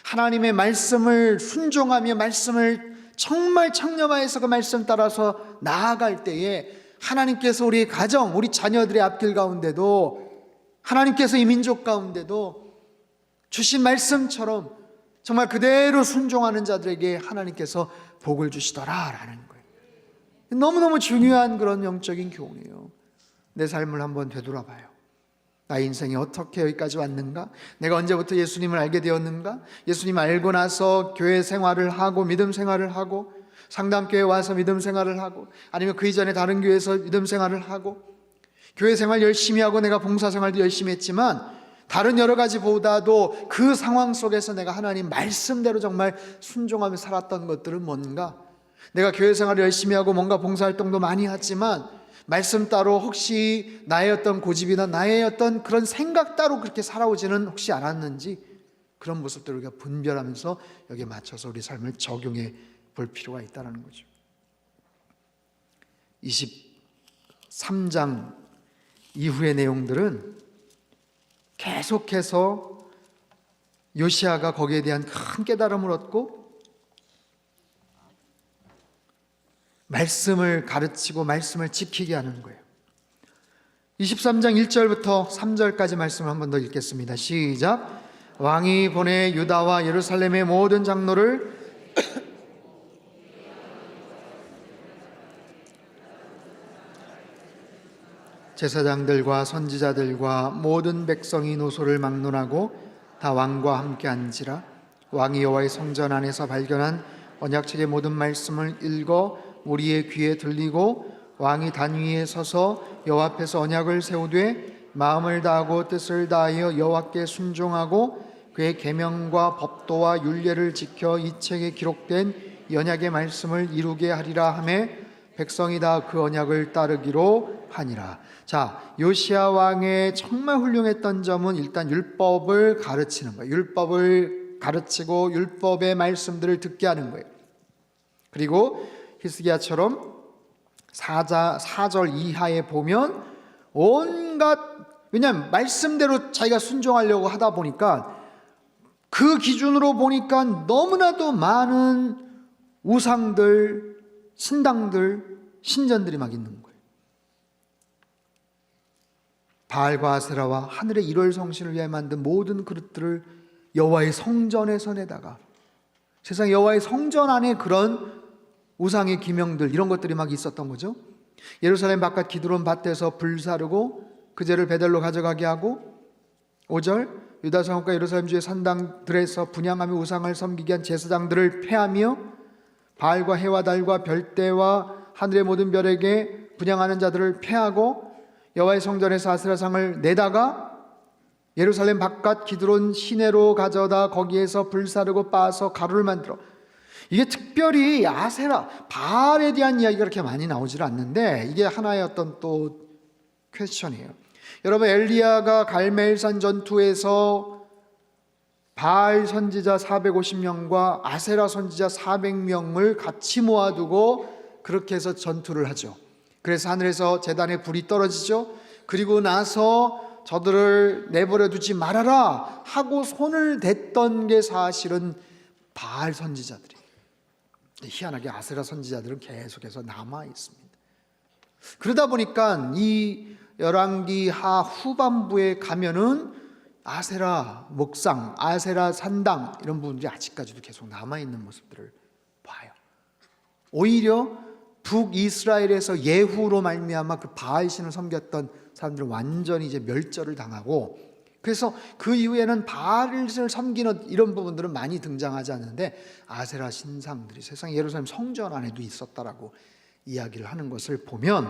하나님의 말씀을 순종하며 말씀을 정말 청렴하여서 그 말씀 따라서 나아갈 때에 하나님께서 우리 가정, 우리 자녀들의 앞길 가운데도, 하나님께서 이 민족 가운데도 주신 말씀처럼 정말 그대로 순종하는 자들에게 하나님께서 복을 주시더라라는 거예요. 너무너무 중요한 그런 영적인 교훈이에요. 내 삶을 한번 되돌아봐요. 나의 인생이 어떻게 여기까지 왔는가? 내가 언제부터 예수님을 알게 되었는가? 예수님 알고 나서 교회 생활을 하고 믿음 생활을 하고 상담교회 와서 믿음 생활을 하고 아니면 그 이전에 다른 교회에서 믿음 생활을 하고 교회 생활 열심히 하고 내가 봉사 생활도 열심히 했지만 다른 여러 가지보다도 그 상황 속에서 내가 하나님 말씀대로 정말 순종하며 살았던 것들은 뭔가? 내가 교회 생활을 열심히 하고 뭔가 봉사활동도 많이 했지만 말씀 따로 혹시 나의 어떤 고집이나 나의 어떤 그런 생각 따로 그렇게 살아오지는 혹시 않았는지 그런 모습들을 우리가 분별하면서 여기에 맞춰서 우리 삶을 적용해 볼 필요가 있다는 거죠. 23장 이후의 내용들은 계속해서 요시야가 거기에 대한 큰 깨달음을 얻고 말씀을 가르치고 말씀을 지키게 하는 거예요. 23장 1절부터 3절까지 말씀을 한 번 더 읽겠습니다. 시작. 왕이 보내 유다와 예루살렘의 모든 장로를 제사장들과 선지자들과 모든 백성이 노소를 막론하고 다 왕과 함께 앉으라. 왕이 여호와의 성전 안에서 발견한 언약책의 모든 말씀을 읽어 우리의 귀에 들리고 왕이 단 위에 서서 여호와 앞에서 언약을 세우되 마음을 다하고 뜻을 다하여 여호와께 순종하고 그의 계명과 법도와 율례를 지켜 이 책에 기록된 이 언약의 말씀을 이루게 하리라 하며 백성이 다 그 언약을 따르기로 하니라. 자, 요시야 왕의 정말 훌륭했던 점은 일단 율법을 가르치는 거예요. 율법을 가르치고 율법의 말씀들을 듣게 하는 거예요. 그리고 히스기야처럼 4절 이하에 보면 온갖, 왜냐하면 말씀대로 자기가 순종하려고 하다 보니까 그 기준으로 보니까 너무나도 많은 우상들, 신당들, 신전들이 막 있는 거예요. 바알과 아세라와 하늘의 일월 성신을 위하여 만든 모든 그릇들을 여호와의 성전에서 내다가 세상 여호와의 성전 안에 그런 우상의 기명들 이런 것들이 막 있었던 거죠. 예루살렘 바깥 기드론 밭에서 불 사르고 그 재를 베델로 가져가게 하고 5절 유다 성읍과 예루살렘 주의 산당들에서 분향하며 우상을 섬기게 한 제사장들을 폐하며 바알과 해와 달과 별대와 하늘의 모든 별에게 분향하는 자들을 폐하고 여호와의 성전에서 아세라상을 내다가 예루살렘 바깥 기드론 시내로 가져다 거기에서 불사르고 빻아서 가루를 만들어. 이게 특별히 아세라, 바알에 대한 이야기가 그렇게 많이 나오질 않는데 이게 하나의 어떤 또 퀘스천이에요. 여러분, 엘리야가 갈멜산 전투에서 바알 선지자 450명과 아세라 선지자 400명을 같이 모아두고 그렇게 해서 전투를 하죠. 그래서 하늘에서 제단에 불이 떨어지죠. 그리고 나서 저들을 내버려 두지 말아라 하고 손을 댔던 게 사실은 바알 선지자들이에요. 희한하게 아세라 선지자들은 계속해서 남아 있습니다. 그러다 보니까 이 열왕기하 후반부에 가면은 아세라 목상, 아세라 산당 이런 부분들이 아직까지도 계속 남아 있는 모습들을 봐요. 오히려 북이스라엘에서 예후로 말미암아 그 바알 신을 섬겼던 사람들은 완전히 이제 멸절을 당하고, 그래서 그 이후에는 바알을 섬기는 이런 부분들은 많이 등장하지 않는데 아세라 신상들이 세상 예루살렘 성전 안에도 있었다라고 이야기를 하는 것을 보면,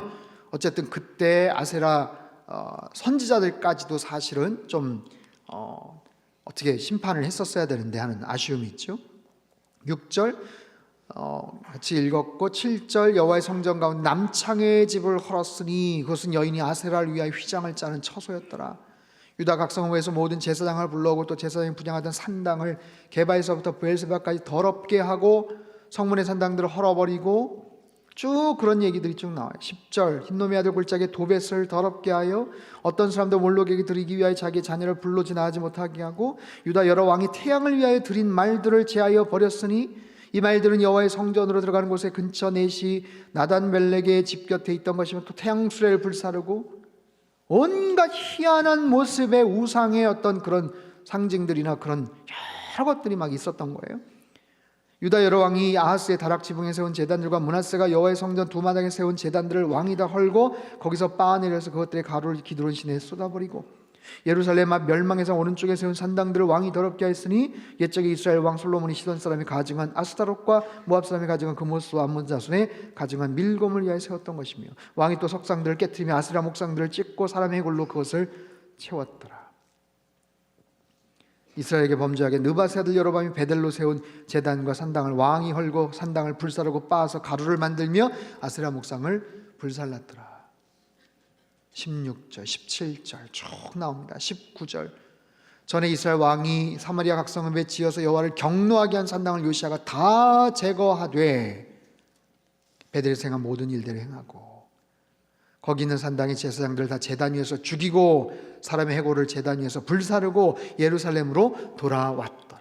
어쨌든 그때 아세라 선지자들까지도 사실은 좀 어떻게 심판을 했었어야 되는데 하는 아쉬움이 있죠. 6절 같이 읽었고 7절 여호와의 성전 가운데 남창의 집을 헐었으니 그것은 여인이 아세라를 위하여 휘장을 짜는 처소였더라. 유다 각 성읍에서 모든 제사장을 불러오고 또 제사장이 분향하던 산당을 게바에서부터 브엘세바까지 더럽게 하고 성문의 산당들을 헐어버리고, 쭉 그런 얘기들이 쭉 나와요. 10절 흰놈의 아들 골짜기에 도벳을 더럽게 하여 어떤 사람도 몰록에게 드리기 위하여 자기의 자녀를 불로 지나가지 못하게 하고, 유다 여러 왕이 태양을 위하여 드린 말들을 제하여 버렸으니 이 말들은 여호와의 성전으로 들어가는 곳에 근처 넷이 나단 멜렉의 집 곁에 있던 것이며 또 태양 수레를 불사르고 온갖 희한한 모습의 우상의 어떤 그런 상징들이나 그런 여러 것들이 막 있었던 거예요. 유다 여러 왕이 아하스의 다락 지붕에 세운 제단들과 므낫세가 여호와의 성전 두 마당에 세운 제단들을 왕이 다 헐고 거기서 빻아내려서 그것들의 가루를 기드론 시내에 쏟아버리고, 예루살렘 앞 멸망에서 오른쪽에 세운 산당들을 왕이 더럽게 하였으니 옛적에 이스라엘 왕 솔로몬이 시돈 사람이 가증한 아스타롯과 모압 사람이 가증한 그모스와 암몬 자손의 가증한 밀곰을 위하여 세웠던 것이며, 왕이 또 석상들을 깨뜨리며 아세라 목상들을 찢고 사람의 해골로 그것을 채웠더라. 이스라엘에게 범죄하게 느바세 아들 여로밤이 베델로 세운 제단과 산당을 왕이 헐고 산당을 불사르고 빻아서 가루를 만들며 아세라 목상을 불살랐더라. 16절, 17절 쭉 나옵니다. 19절 전에 이스라엘 왕이 사마리아 각성읍에 지어서 여호와를 경노하게 한 산당을 요시아가 다 제거하되 베델에서 행한 모든 일들을 행하고, 거기 있는 산당의 제사장들을 다 제단 위에서 죽이고 사람의 해골을 제단 위에서 불사르고 예루살렘으로 돌아왔더라.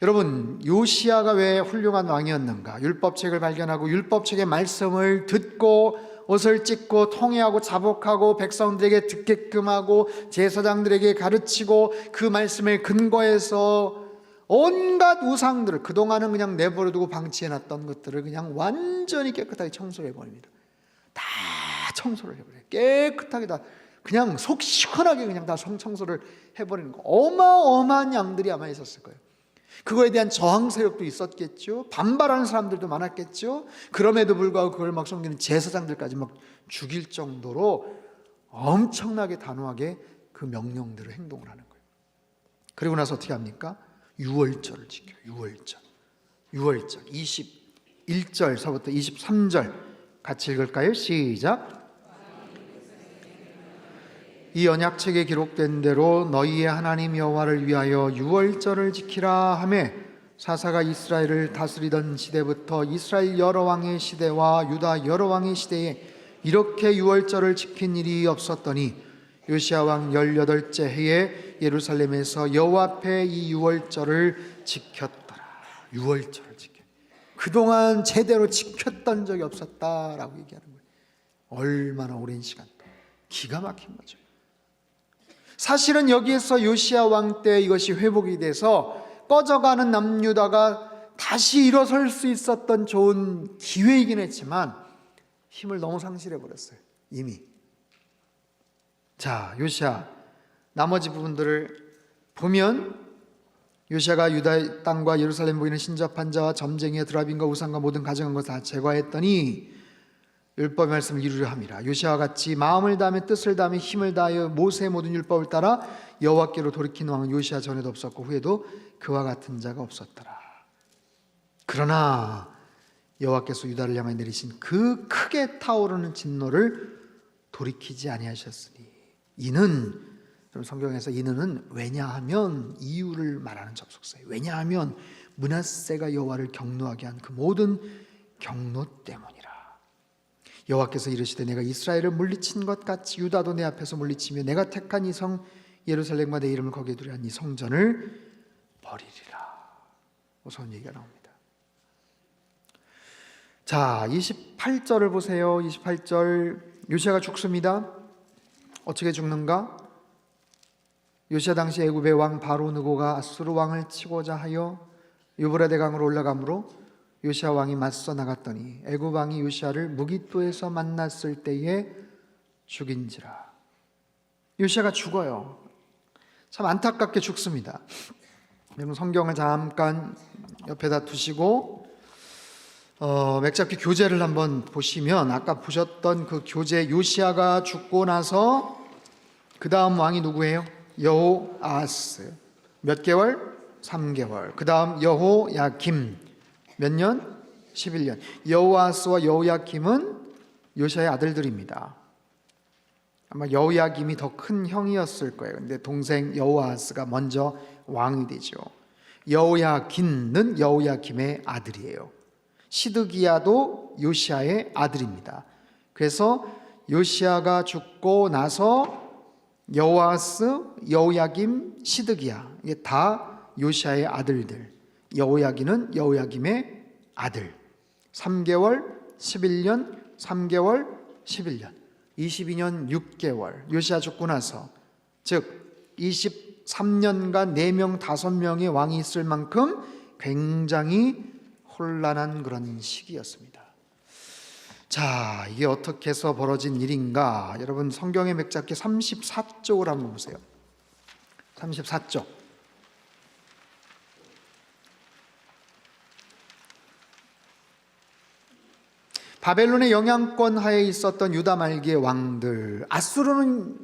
여러분, 요시아가 왜 훌륭한 왕이었는가? 율법책을 발견하고 율법책의 말씀을 듣고 옷을 찢고 통회하고 자복하고 백성들에게 듣게끔 하고 제사장들에게 가르치고 그 말씀을 근거해서 온갖 우상들을 그동안은 그냥 내버려두고 방치해놨던 것들을 그냥 완전히 깨끗하게 청소를 해버립니다. 다 청소를 해버려요. 깨끗하게 다 그냥 속 시원하게 그냥 다 청소를 해버리는 거. 어마어마한 양들이 아마 있었을 거예요. 그거에 대한 저항 세력도 있었겠죠. 반발하는 사람들도 많았겠죠. 그럼에도 불구하고 그걸 막 섬기는 제사장들까지 막 죽일 정도로 엄청나게 단호하게 그 명령대로 행동을 하는 거예요. 그리고 나서 어떻게 합니까? 유월절을 지켜요. 유월절 21절서부터 23절 같이 읽을까요? 시작. 이 언약책에 기록된 대로 너희의 하나님 여호와를 위하여 유월절을 지키라 하매, 사사가 이스라엘을 다스리던 시대부터 이스라엘 여러 왕의 시대와 유다 여러 왕의 시대에 이렇게 유월절을 지킨 일이 없었더니 요시아 왕 18째 해에 예루살렘에서 여호와 앞에 이 유월절을 지켰더라. 유월절을 지켜. 그동안 제대로 지켰던 적이 없었다라고 얘기하는 거예요. 얼마나 오랜 시간 동안. 기가 막힌 거죠. 사실은 여기에서 요시아 왕 때 이것이 회복이 돼서 꺼져가는 남유다가 다시 일어설 수 있었던 좋은 기회이긴 했지만 힘을 너무 상실해 버렸어요. 이미. 자, 요시아 나머지 부분들을 보면 요시아가 유다 땅과 예루살렘 보이는 신접한 자와 점쟁이와 드라빈과 우상과 모든 가증한 것 다 제거했더니 율법의 말씀을 이루려 함이라. 요시아와 같이 마음을 다하며 뜻을 다하며 힘을 다하여 모세의 모든 율법을 따라 여호와께로 돌이킨 왕은 요시아 전에도 없었고 후에도 그와 같은 자가 없었더라. 그러나 여호와께서 유다를 향하여 내리신 그 크게 타오르는 진노를 돌이키지 아니하셨으니 이는, 성경에서 이는은 왜냐하면 이유를 말하는 접속사예요. 왜냐하면 므낫세가 여호와를 경노하게 한 그 모든 경노 때문이라. 여호와께서 이르시되 내가 이스라엘을 물리친 것 같이 유다도 내 앞에서 물리치며 내가 택한 이 성 예루살렘과 내 이름을 거기에 두려 한 이 성전을 버리리라. 무서운 얘기가 나옵니다. 자, 28절을 보세요. 28절, 요시아가 죽습니다. 어떻게 죽는가? 요시아 당시 애굽의 왕 바로 느고가 아수르 왕을 치고자 하여 유브라데 강으로 올라가므로 요시아 왕이 맞서 나갔더니 애굽 왕이 요시아를 무깃도에서 만났을 때에 죽인지라. 요시아가 죽어요. 참 안타깝게 죽습니다. 여러분 성경을 잠깐 옆에다 두시고 맥잡기 교재를 한번 보시면 아까 보셨던 그 교재, 요시아가 죽고 나서 그 다음 왕이 누구예요? 여호아하스. 몇 개월? 3개월. 그 다음 여호야김. 몇 년? 11년. 여호아하스와 여호야김은 요시아의 아들들입니다. 아마 여호야김이 더 큰 형이었을 거예요. 근데 동생 여호아하스가 먼저 왕이 되죠. 여호야긴은 여호야김의 아들이에요. 시드기야도 요시아의 아들입니다. 그래서 요시아가 죽고 나서 여호아스, 여호야김, 시드기야, 이게 다 요시아의 아들들. 여호야긴은 여호야김의 아들. 3개월, 11년, 3개월, 11년, 22년 6개월. 요시아 죽고 나서, 즉 23년간 4명, 5명의 왕이 있을 만큼 굉장히 혼란한 그런 시기였습니다. 자, 이게 어떻게 해서 벌어진 일인가? 여러분 성경의 맥잡기 34쪽을 한번 보세요. 34쪽. 바벨론의 영향권 하에 있었던 유다 말기의 왕들, 아수르는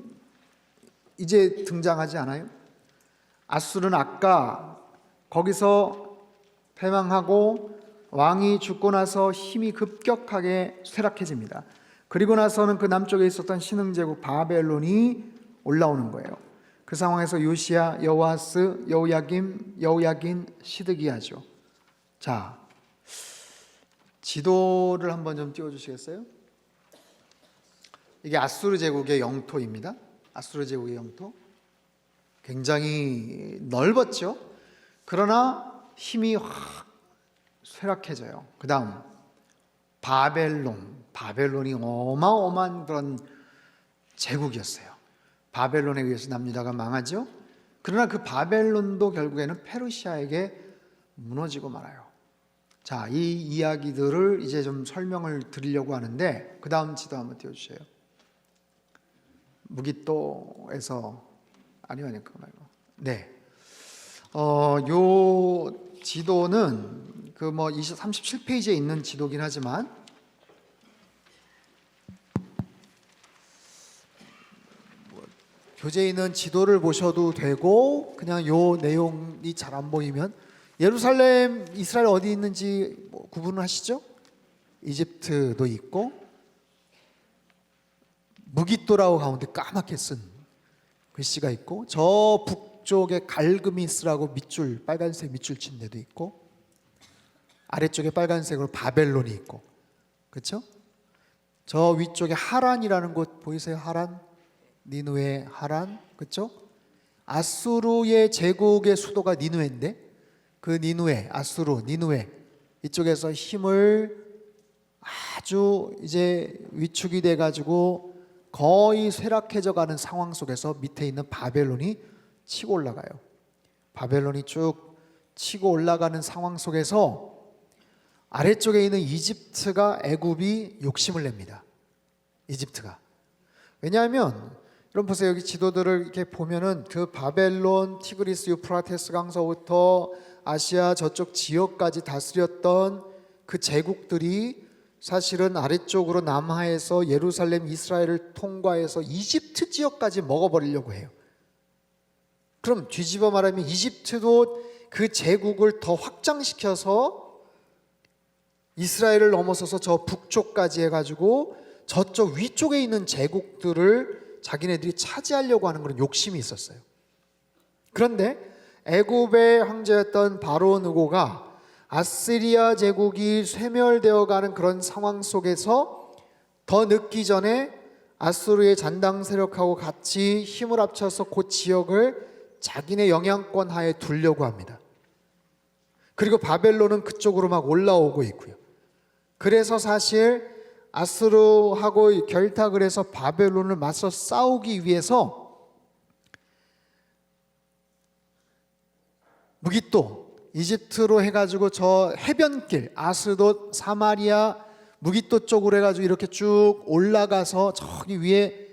이제 등장하지 않아요? 아수르는 아까 거기서 패망하고 왕이 죽고 나서 힘이 급격하게 쇠락해집니다. 그리고 나서는 그 남쪽에 있었던 신흥제국 바벨론이 올라오는 거예요. 그 상황에서 요시아, 여호아스, 여호야김, 여호야긴, 시드기야죠. 자, 지도를 한번 좀 띄워주시겠어요? 이게 아수르 제국의 영토입니다. 아수르 제국의 영토. 굉장히 넓었죠. 그러나 힘이 확 쇠락해져요. 그 다음 바벨론이 어마어마한 그런 제국이었어요. 바벨론에 의해서 남유다가 망하죠. 그러나 그 바벨론도 결국에는 페르시아에게 무너지고 말아요. 자, 이 이야기들을 이제 좀 설명을 드리려고 하는데 그 다음 지도 한번 띄워주세요. 무깃도에서 아니요 그거 말고 네, 요 지도는 그 37페이지에 있는 지도긴 하지만 교재에 있는 지도를 보셔도 되고 그냥 요 내용이 잘 안 보이면 예루살렘, 이스라엘 어디 있는지 구분을 하시죠? 이집트도 있고 무깃도라고 가운데 까맣게 쓴 글씨가 있고 저 북쪽에 갈그미스라고 밑줄, 빨간색 밑줄 친 데도 있고 아래쪽에 빨간색으로 바벨론이 있고, 그렇죠? 저 위쪽에 하란이라는 곳 보이세요? 하란, 니누에 하란, 그렇죠? 아수르의 제국의 수도가 니누에인데 그 니누에, 아수르, 니누에 이쪽에서 힘을 아주 이제 위축이 돼 가지고 거의 쇠락해져 가는 상황 속에서 밑에 있는 바벨론이 치고 올라가요. 바벨론이 쭉 치고 올라가는 상황 속에서 아래쪽에 있는 이집트가, 애굽이 욕심을 냅니다. 이집트가. 왜냐하면 여러분 보세요. 여기 지도들을 이렇게 보면은 그 바벨론, 티그리스 유프라테스 강서부터 아시아 저쪽 지역까지 다스렸던 그 제국들이 사실은 아래쪽으로 남하에서 예루살렘, 이스라엘을 통과해서 이집트 지역까지 먹어버리려고 해요. 그럼 뒤집어 말하면 이집트도 그 제국을 더 확장시켜서 이스라엘을 넘어서서 저 북쪽까지 해가지고 저쪽 위쪽에 있는 제국들을 자기네들이 차지하려고 하는 그런 욕심이 있었어요. 그런데 애굽의 황제였던 바로 느고가 아시리아 제국이 쇠멸되어 가는 그런 상황 속에서 더 늦기 전에 아수르의 잔당 세력하고 같이 힘을 합쳐서 그 지역을 자기네 영향권 하에 두려고 합니다. 그리고 바벨론은 그쪽으로 막 올라오고 있고요. 그래서 사실 아수르하고 결탁을 해서 바벨론을 맞서 싸우기 위해서 무깃도 이집트로 해가지고 저 해변길 아스돗 사마리아 무깃도 쪽으로 해가지고 이렇게 쭉 올라가서 저기 위에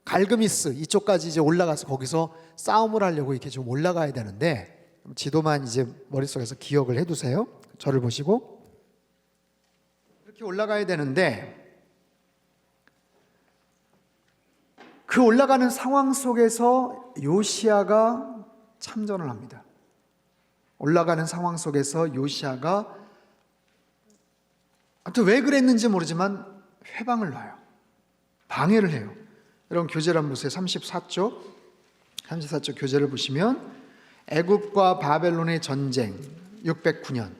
갈그미스 이쪽까지 이제 올라가서 거기서 싸움을 하려고 이렇게 좀 올라가야 되는데, 지도만 이제 머릿속에서 기억을 해두세요. 저를 보시고 이렇게 올라가야 되는데, 그 올라가는 상황 속에서 요시야가 참전을 합니다. 올라가는 상황 속에서 요시야가 아무튼 왜 그랬는지 모르지만 회방을 놔요. 방해를 해요. 여러분 교재를 한번 보세요. 34쪽 교재를 보시면 애굽과 바벨론의 전쟁 609년,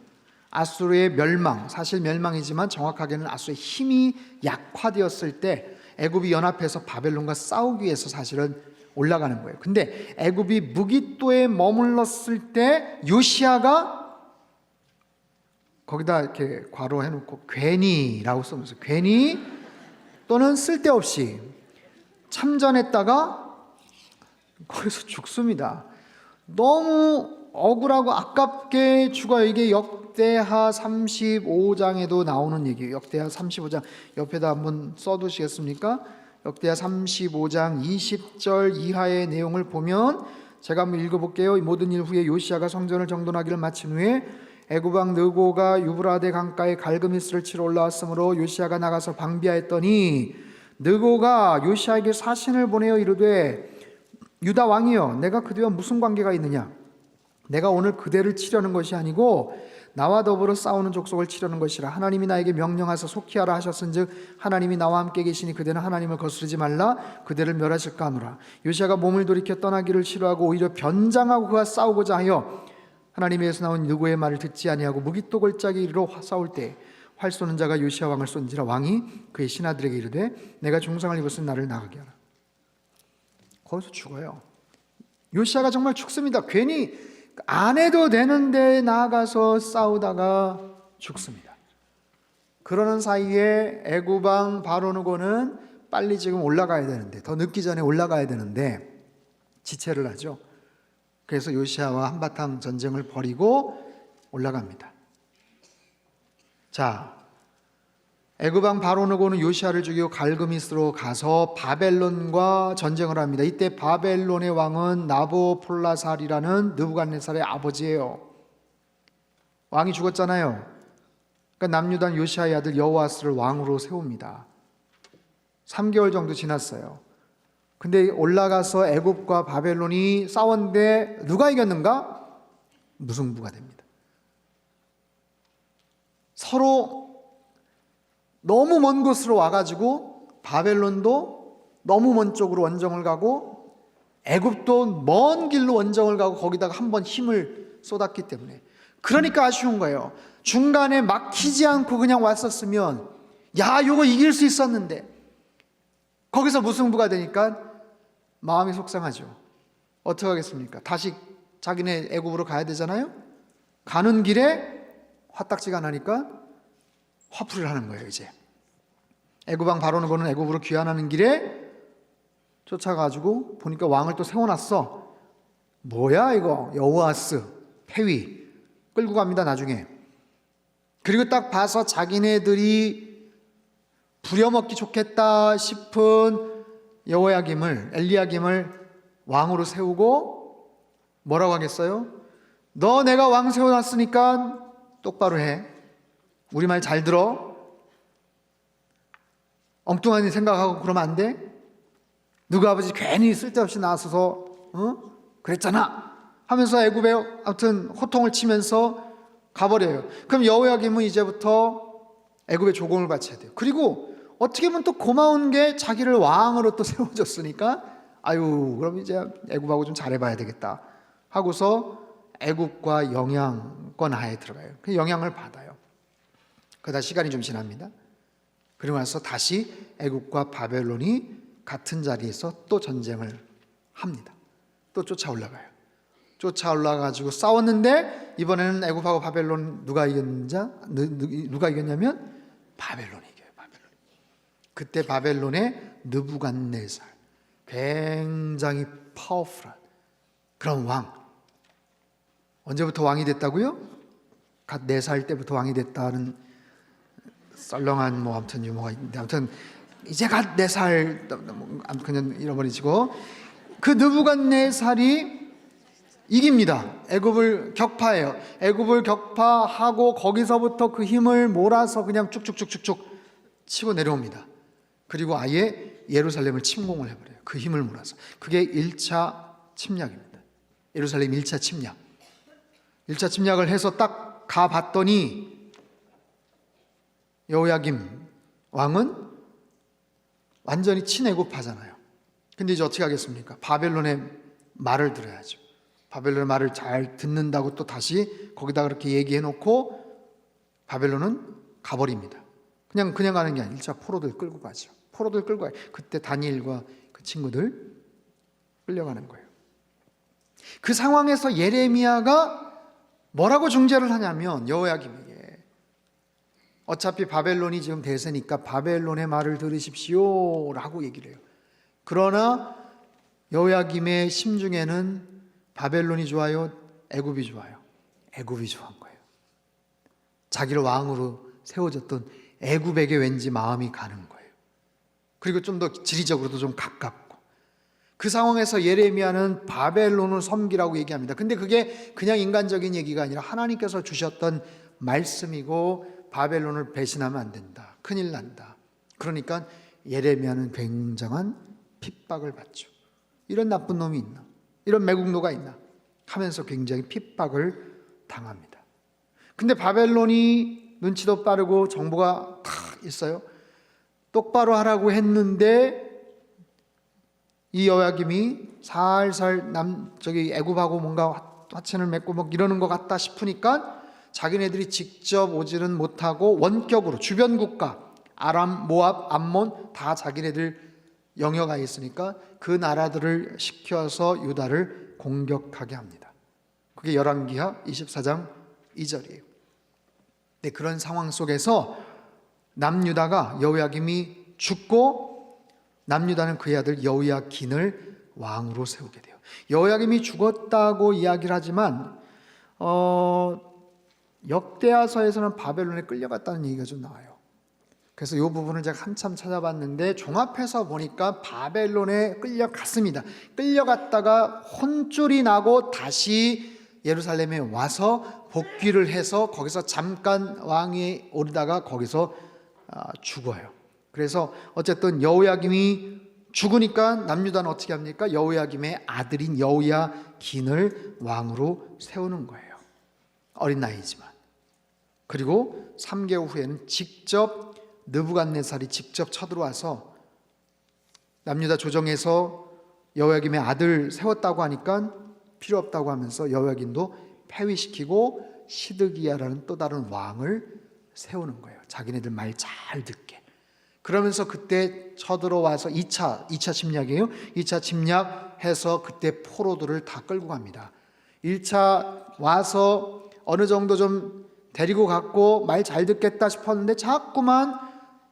아수르의 멸망, 사실 멸망이지만 정확하게는 아수르의 힘이 약화되었을 때 애굽이 연합해서 바벨론과 싸우기 위해서 사실은 올라가는 거예요. 근데 애굽이 무깃도에 머물렀을 때 요시야가 거기다 이렇게 괄호해 놓고 괜히라고 써놓으세요. 괜히 또는 쓸데없이 참전했다가 거기서 죽습니다. 너무 억울하고 아깝게 죽어요. 이게 역대하 35장에도 나오는 얘기예요. 역대하 35장 옆에다 한번 써두시겠습니까? 역대하 35장 20절 이하의 내용을 보면 제가 한번 읽어볼게요. 이 모든 일 후에 요시야가 성전을 정돈하기를 마친 후에 애굽 왕 느고가 유브라데 강가에 갈그미스를 치러 올라왔으므로 요시야가 나가서 방비하였더니 느고가 요시야에게 사신을 보내어 이르되 유다 왕이여, 내가 그대와 무슨 관계가 있느냐? 내가 오늘 그대를 치려는 것이 아니고 나와 더불어 싸우는 족속을 치려는 것이라. 하나님이 나에게 명령하사 속히 하라 하셨은즉 하나님이 나와 함께 계시니 그대는 하나님을 거스르지 말라. 그대를 멸하실까 하노라. 요시야가 몸을 돌이켜 떠나기를 싫어하고 오히려 변장하고 그와 싸우고자 하여 하나님에게서 나온 느고의 말을 듣지 아니하고 무깃도 골짜기 이르러 싸울 때 활 쏘는 자가 요시야 왕을 쏜지라. 왕이 그의 신하들에게 이르되 내가 중상을 입었으니 나를 나가게 하라. 거기서 죽어요. 요시야가 정말 죽습니다. 괜히 안 해도 되는데 나가서 싸우다가 죽습니다. 그러는 사이에 애굽 왕 바로 느고는 빨리 지금 올라가야 되는데, 더 늦기 전에 올라가야 되는데 지체를 하죠. 그래서 요시야와 한바탕 전쟁을 벌이고 올라갑니다. 자, 애굽 왕 바로 느고는 요시야를 죽이고 갈그미스로 가서 바벨론과 전쟁을 합니다. 이때 바벨론의 왕은 나보폴라살이라는 느부갓네살의 아버지예요. 왕이 죽었잖아요. 그러니까 남유단 요시야의 아들 여호아스를 왕으로 세웁니다. 3개월 정도 지났어요. 근데 올라가서 애굽과 바벨론이 싸웠는데 누가 이겼는가? 무승부가 됩니다. 서로 너무 먼 곳으로 와가지고 바벨론도 너무 먼 쪽으로 원정을 가고 애굽도 먼 길로 원정을 가고 거기다가 한번 힘을 쏟았기 때문에, 그러니까 아쉬운 거예요. 중간에 막히지 않고 그냥 왔었으면 야 이거 이길 수 있었는데 거기서 무승부가 되니까 마음이 속상하죠. 어떻게 하겠습니까? 다시 자기네 애굽으로 가야 되잖아요. 가는 길에 화딱지가 나니까 화풀이를 하는 거예요. 이제 애굽 왕 바로 느고는 애굽으로 귀환하는 길에 쫓아가지고 보니까 왕을 또 세워놨어. 뭐야 이거, 여호아스 패위 끌고 갑니다. 나중에 그리고 딱 봐서 자기네들이 부려먹기 좋겠다 싶은 엘리야김을 왕으로 세우고 뭐라고 하겠어요? 너 내가 왕 세워놨으니까 똑바로 해. 우리 말 잘 들어. 엉뚱한 생각하고 그러면 안 돼. 누가 아버지 괜히 쓸데없이 나서서 그랬잖아 하면서 애굽에 아무튼 호통을 치면서 가버려요. 그럼 여호야김은 이제부터 애굽의 조공을 바쳐야 돼요. 그리고 어떻게 보면 또 고마운 게 자기를 왕으로 또 세워줬으니까 아유 그럼 이제 애굽하고 좀 잘해봐야 되겠다 하고서 애굽과 영향권 하에 들어가요. 그 영향을 받아요. 그러다 시간이 좀 지납니다. 그리고 나서 다시 애굽과 바벨론이 같은 자리에서 또 전쟁을 합니다. 또 쫓아 올라가요. 쫓아 올라가지고 싸웠는데 이번에는 애굽하고 바벨론 누가 이겼냐면 바벨론이 이겨요. 바벨론. 그때 바벨론의 느부갓네살, 굉장히 파워풀한 그런 왕. 언제부터 왕이 됐다고요? 갓 4살 때부터 왕이 됐다는 썰렁한 아무튼 유머가 있는데, 아무튼 이제 갓 4살 그냥 잃어버리시고 그 느부갓네살이 이깁니다. 애굽을 격파해요. 애굽을 격파하고 거기서부터 그 힘을 몰아서 그냥 쭉쭉쭉쭉쭉 치고 내려옵니다. 그리고 아예 예루살렘을 침공을 해버려요. 그 힘을 몰아서. 그게 1차 침략입니다. 예루살렘 1차 침략. 1차 침략을 해서 딱 가봤더니 여호야김 왕은 완전히 친애굽하잖아요. 근데 이제 어떻게 하겠습니까? 바벨론의 말을 들어야죠. 바벨론의 말을 잘 듣는다고 또 다시 거기다 그렇게 얘기해 놓고 바벨론은 가버립니다. 그냥 가는 게 아니라 1차 포로들 끌고 가죠. 포로들 끌고 가요. 그때 다니엘과 그 친구들 끌려가는 거예요. 그 상황에서 예레미야가 뭐라고 중재를 하냐면 여호야김에게 어차피 바벨론이 지금 대세니까 바벨론의 말을 들으십시오 라고 얘기를 해요. 그러나 여호야김의 심중에는 바벨론이 좋아요? 애굽이 좋아요? 애굽이 좋은 거예요. 자기를 왕으로 세워졌던 애굽에게 왠지 마음이 가는 거예요. 그리고 좀 더 지리적으로도 좀 가깝고. 그 상황에서 예레미야는 바벨론을 섬기라고 얘기합니다. 근데 그게 그냥 인간적인 얘기가 아니라 하나님께서 주셨던 말씀이고 바벨론을 배신하면 안 된다. 큰일 난다. 그러니까 예레미야는 굉장한 핍박을 받죠. 이런 나쁜 놈이 있나? 이런 매국노가 있나? 하면서 굉장히 핍박을 당합니다. 근데 바벨론이 눈치도 빠르고 정보가 다 있어요. 똑바로 하라고 했는데 이 여호야김이 살살 애굽하고 뭔가 화친을 맺고 뭐 이러는 것 같다 싶으니까 자기네들이 직접 오지는 못하고 원격으로 주변 국가 아람, 모압, 암몬 다 자기네들 영역에 있으니까 그 나라들을 시켜서 유다를 공격하게 합니다. 그게 열왕기하 24장 2절이에요. 네, 그런 상황 속에서 남유다가 여호야김이 죽고 남유다는 그의 아들 여호야긴을 왕으로 세우게 돼요. 여호야김이 죽었다고 이야기를 하지만 역대하서에서는 바벨론에 끌려갔다는 얘기가 좀 나와요. 그래서 이 부분을 제가 한참 찾아봤는데 종합해서 보니까 바벨론에 끌려갔습니다. 끌려갔다가 혼쭐이 나고 다시 예루살렘에 와서 복귀를 해서 거기서 잠깐 왕위에 오르다가 거기서 죽어요. 그래서 어쨌든 여호야김이 죽으니까 남유다는 어떻게 합니까? 여호야김의 아들인 여호야긴을 왕으로 세우는 거예요. 어린 나이지만. 그리고 3개월 후에는 직접 느부갓네살이 직접 쳐들어와서 남유다 조정에서 여호야김의 아들 세웠다고 하니까 필요 없다고 하면서 여호야긴도 폐위시키고 시드기야라는 또 다른 왕을 세우는 거예요. 자기네들 말 잘 듣게. 그러면서 그때 쳐들어와서 2차 침략이에요. 2차 침략해서 그때 포로들을 다 끌고 갑니다. 1차 와서 어느 정도 좀 데리고 갔고 말 잘 듣겠다 싶었는데 자꾸만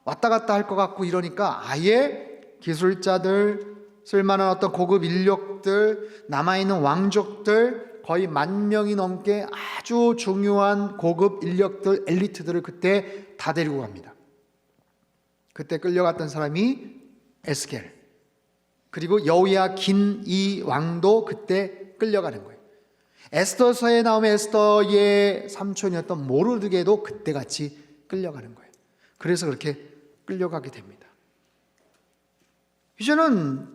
왔다 갔다 할 것 같고 이러니까 아예 기술자들, 쓸만한 어떤 고급 인력들, 남아있는 왕족들 거의 10,000명이 넘게 아주 중요한 고급 인력들, 엘리트들을 그때 다 데리고 갑니다. 그때 끌려갔던 사람이 에스겔, 그리고 여호야긴 이 왕도 그때 끌려가는 거예요. 에스더서에 나오면 에스더의 삼촌이었던 모르드게도 그때 같이 끌려가는 거예요. 그래서 그렇게 끌려가게 됩니다. 이제는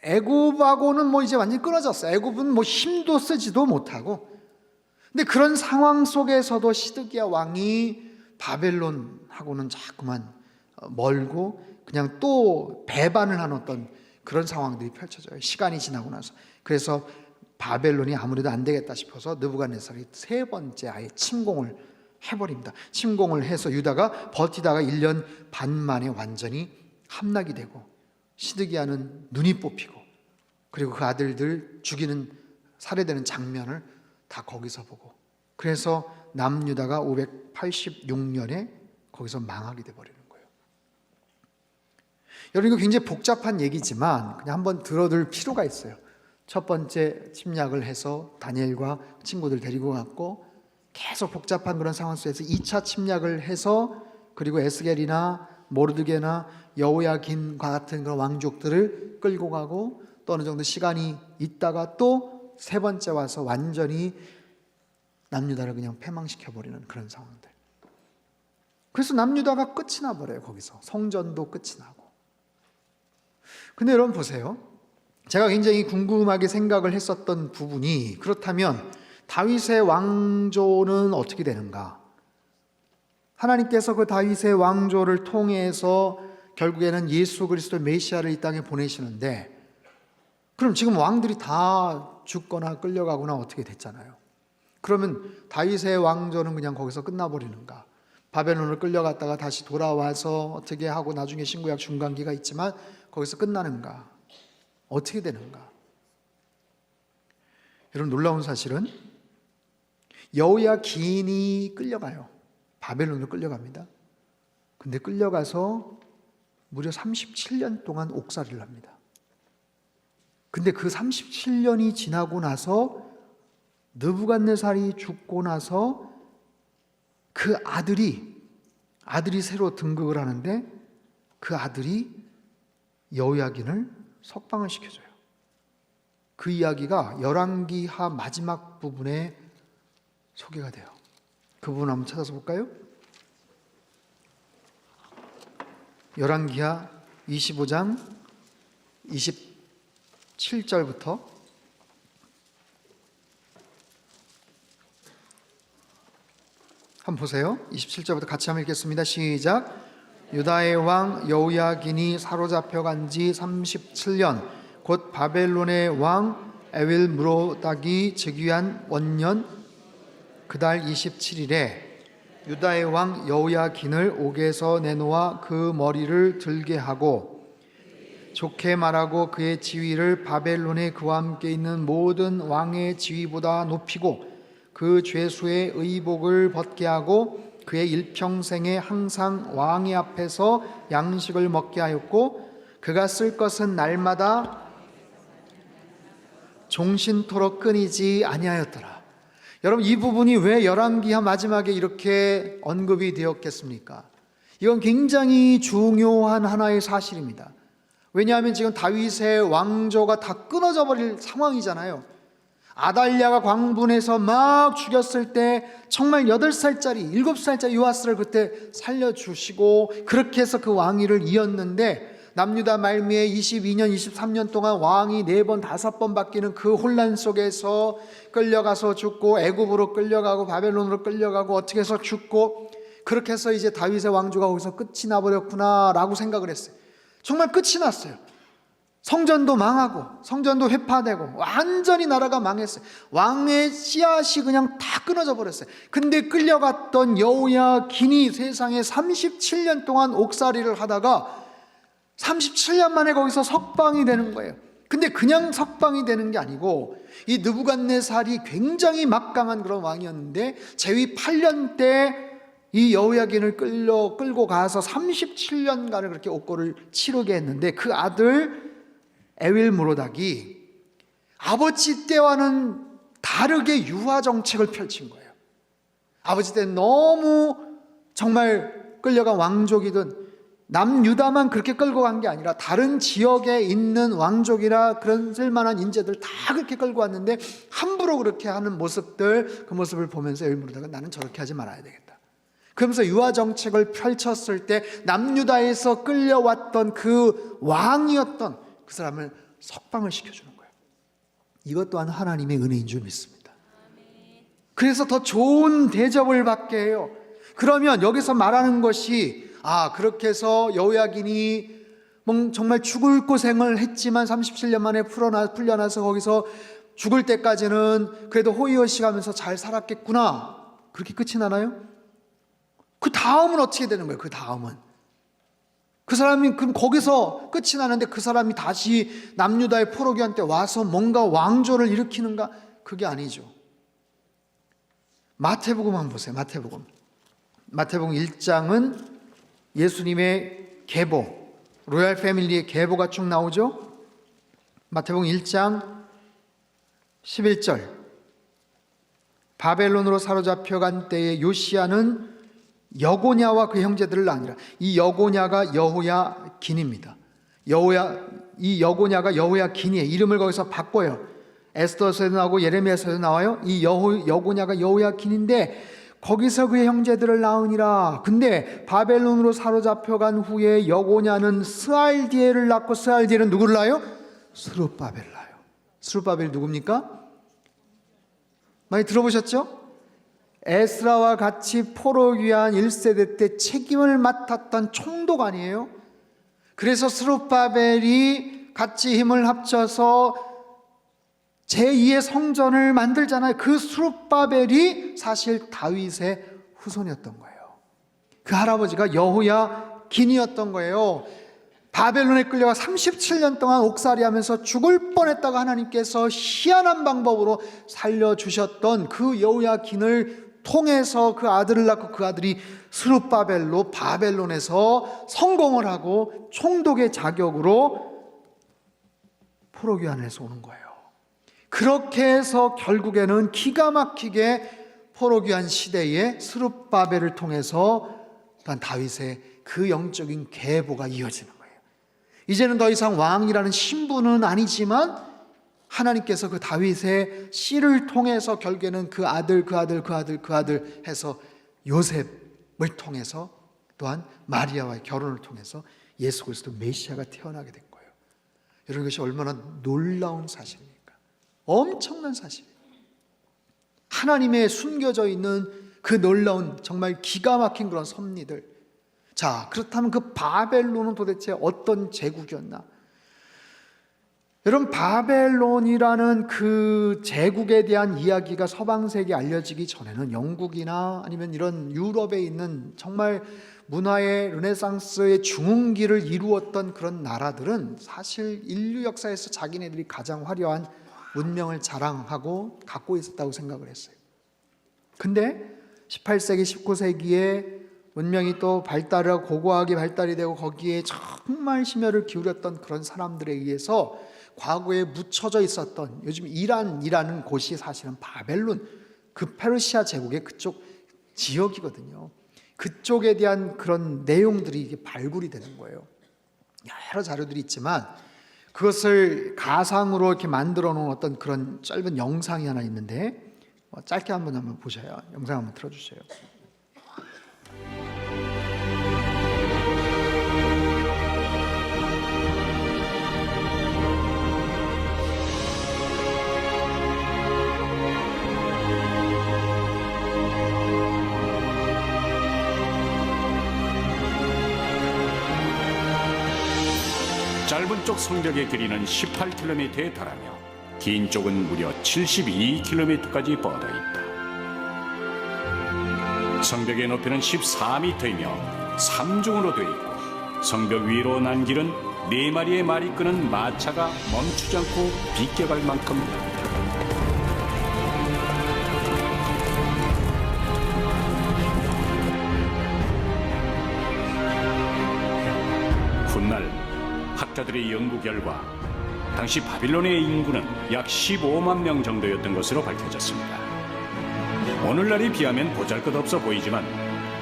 애굽하고는 뭐 이제 완전히 끊어졌어요. 애굽은 뭐 힘도 쓰지도 못하고. 근데 그런 상황 속에서도 시드기야 왕이 바벨론하고는 자꾸만 멀고 그냥 또 배반을 하는 어떤 그런 상황들이 펼쳐져요. 시간이 지나고 나서. 그래서 바벨론이 아무래도 안 되겠다 싶어서 느부갓네살이 세 번째 아예 침공을 해버립니다. 침공을 해서 유다가 버티다가 1년 반 만에 완전히 함락이 되고 시드기야는 눈이 뽑히고 그리고 그 아들들 죽이는 살해되는 장면을 다 거기서 보고 그래서 남유다가 586년에 거기서 망하게 돼버리는 거예요. 여러분 이거 굉장히 복잡한 얘기지만 그냥 한번 들어둘 필요가 있어요. 첫 번째 침략을 해서 다니엘과 친구들 데리고 갔고 계속 복잡한 그런 상황 속에서 2차 침략을 해서 그리고 에스겔이나 모르드게나 여호야긴과 같은 그런 왕족들을 끌고 가고 또 어느 정도 시간이 있다가 또 세 번째 와서 완전히 남유다를 그냥 패망시켜버리는 그런 상황들. 그래서 남유다가 끝이 나버려요. 거기서 성전도 끝이 나고. 근데 여러분 보세요. 제가 굉장히 궁금하게 생각을 했었던 부분이 그렇다면 다윗의 왕조는 어떻게 되는가? 하나님께서 그 다윗의 왕조를 통해서 결국에는 예수 그리스도 메시아를 이 땅에 보내시는데 그럼 지금 왕들이 다 죽거나 끌려가거나 어떻게 됐잖아요. 그러면 다윗의 왕조는 그냥 거기서 끝나버리는가? 바벨론을 끌려갔다가 다시 돌아와서 어떻게 하고 나중에 신구약 중간기가 있지만 거기서 끝나는가? 어떻게 되는가? 여러분 놀라운 사실은 여호야긴이 끌려가요. 바벨론으로 끌려갑니다. 근데 끌려가서 무려 37년 동안 옥살이를 합니다. 근데 그 37년이 지나고 나서 느부갓네살이 죽고 나서 그 아들이 새로 등극을 하는데 그 아들이 여호야긴을 석방을 시켜줘요. 그 이야기가 열왕기하 마지막 부분에 소개가 돼요. 그 부분 한번 찾아서 볼까요? 열왕기하 25장 27절부터 한번 보세요. 27절부터 같이 한번 읽겠습니다. 시작. 유다의 왕 여호야긴이 사로잡혀간 지 37년 곧 바벨론의 왕 에윌므로닥이 즉위한 원년 그달 27일에 유다의 왕 여호야긴을 옥에서 내놓아 그 머리를 들게 하고 좋게 말하고 그의 지위를 바벨론에 그와 함께 있는 모든 왕의 지위보다 높이고 그 죄수의 의복을 벗게 하고 그의 일평생에 항상 왕의 앞에서 양식을 먹게 하였고 그가 쓸 것은 날마다 종신토록 끊이지 아니하였더라. 여러분 이 부분이 왜 열왕기하 마지막에 이렇게 언급이 되었겠습니까? 이건 굉장히 중요한 하나의 사실입니다. 왜냐하면 지금 다윗의 왕조가 다 끊어져 버릴 상황이잖아요. 아달랴가 광분해서 막 죽였을 때 정말 8살짜리 7살짜리 요아스를 그때 살려주시고 그렇게 해서 그 왕위를 이었는데 남유다 말미에 22년 23년 동안 왕이 4번 5번 바뀌는 그 혼란 속에서 끌려가서 죽고 애굽으로 끌려가고 바벨론으로 끌려가고 어떻게 해서 죽고 그렇게 해서 이제 다윗의 왕조가 거기서 끝이 나버렸구나 라고 생각을 했어요. 정말 끝이 났어요. 성전도 망하고 성전도 회파되고 완전히 나라가 망했어요. 왕의 씨앗이 그냥 다 끊어져 버렸어요. 근데 끌려갔던 여호야긴이 세상에 37년 동안 옥살이를 하다가 37년 만에 거기서 석방이 되는 거예요. 근데 그냥 석방이 되는 게 아니고 이 느부갓네살이 굉장히 막강한 그런 왕이었는데 재위 8년 때 이 여호야긴을 끌고 가서 37년간을 그렇게 옥고를 치르게 했는데 그 아들 에윌므로닥이 아버지 때와는 다르게 유화 정책을 펼친 거예요. 아버지 때는 너무 정말 끌려간 왕족이든 남유다만 그렇게 끌고 간 게 아니라 다른 지역에 있는 왕족이라 그런 쓸만한 인재들 다 그렇게 끌고 왔는데 함부로 그렇게 하는 모습들, 그 모습을 보면서 엘므르다가 나는 저렇게 하지 말아야 되겠다. 그러면서 유화 정책을 펼쳤을 때 남유다에서 끌려왔던 그 왕이었던 그 사람을 석방을 시켜주는 거예요. 이것 또한 하나님의 은혜인 줄 믿습니다. 그래서 더 좋은 대접을 받게 해요. 그러면 여기서 말하는 것이 그렇게 해서 여호야긴이 정말 죽을 고생을 했지만 37년 만에 풀려나서 거기서 죽을 때까지는 그래도 호의호식 하면서 잘 살았겠구나, 그렇게 끝이 나나요? 그 다음은 어떻게 되는 거예요? 그 다음은 그 사람이 그럼 거기서 끝이 나는데 그 사람이 다시 남유다의 포로기한테 와서 뭔가 왕조를 일으키는가? 그게 아니죠. 마태복음 한번 보세요. 마태복음 1장은 예수님의 계보, 로얄 패밀리의 계보가 쭉 나오죠. 마태복음 1장 11절, 바벨론으로 사로잡혀간 때에 요시야는 여고냐와 그 형제들을 낳으니라. 이 여고냐가 여호야긴입니다. 이 여고냐가 여호야긴이에요. 이름을 거기서 바꿔요. 에스더서에도 나오고 예레미야서에도 나와요. 이 여고냐가 여호야긴인데 거기서 그의 형제들을 낳으니라. 근데 바벨론으로 사로잡혀간 후에 여고냐는 스알디엘을 낳고, 스알디엘은 누구를 낳아요? 스룹바벨을 낳아요. 스룹바벨이 누굽니까? 많이 들어보셨죠? 에스라와 같이 포로 귀환 1세대 때 책임을 맡았던 총독 아니에요? 그래서 스룹바벨이 같이 힘을 합쳐서 제2의 성전을 만들잖아요. 그 스룹바벨이 사실 다윗의 후손이었던 거예요. 그 할아버지가 여호야긴이었던 거예요. 바벨론에 끌려가 37년 동안 옥살이 하면서 죽을 뻔했다가 하나님께서 희한한 방법으로 살려주셨던 그 여호야긴을 통해서 그 아들을 낳고, 그 아들이 스룹바벨로 바벨론에서 성공을 하고 총독의 자격으로 포로 귀환해서 오는 거예요. 그렇게 해서 결국에는 기가 막히게 포로 귀환 시대에 스룹바벨을 통해서 또한 다윗의 그 영적인 계보가 이어지는 거예요. 이제는 더 이상 왕이라는 신분은 아니지만 하나님께서 그 다윗의 씨를 통해서 결국에는 그 아들 해서 요셉을 통해서 또한 마리아와의 결혼을 통해서 예수 그리스도 메시아가 태어나게 된 거예요. 여러분, 이것이 얼마나 놀라운 사실입니까? 엄청난 사실이에요. 하나님의 숨겨져 있는 그 놀라운 정말 기가 막힌 그런 섭리들. 자, 그렇다면 그 바벨론은 도대체 어떤 제국이었나? 여러분, 바벨론이라는 그 제국에 대한 이야기가 서방세계에 알려지기 전에는 영국이나 아니면 이런 유럽에 있는 정말 문화의 르네상스의 중흥기를 이루었던 그런 나라들은 사실 인류 역사에서 자기네들이 가장 화려한 문명을 자랑하고 갖고 있었다고 생각을 했어요. 근데 18세기, 19세기에 문명이 또 발달하고 고고하게 발달이 되고 거기에 정말 심혈을 기울였던 그런 사람들에 의해서 과거에 묻혀져 있었던, 요즘 이란이라는 곳이 사실은 바벨론, 그 페르시아 제국의 그쪽 지역이거든요. 그쪽에 대한 그런 내용들이 이게 발굴이 되는 거예요. 여러 자료들이 있지만 그것을 가상으로 이렇게 만들어 놓은 어떤 그런 짧은 영상이 하나 있는데 짧게 한번 보셔요. 영상 한번 틀어주세요. 짧은 쪽 성벽의 길이는 18km에 달하며 긴 쪽은 무려 72km까지 뻗어 있다. 성벽의 높이는 14m이며 3중으로 되어 있고 성벽 위로 난 길은 4마리의 말이 끄는 마차가 멈추지 않고 비껴갈 만큼 넓다. 훗날 학자들의 연구 결과 당시 바빌론의 인구는 약 15만 명 정도였던 것으로 밝혀졌습니다. 오늘날에 비하면 보잘것없어 보이지만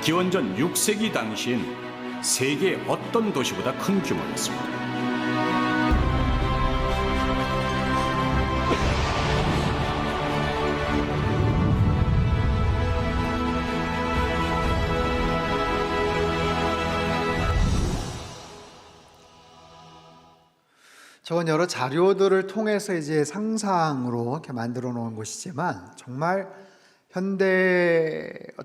기원전 6세기 당시엔 세계 어떤 도시보다 큰 규모였습니다. 저건 여러 자료들을 통해서 이제 상상으로 이렇게 만들어 놓은 것이지만 정말 현대적인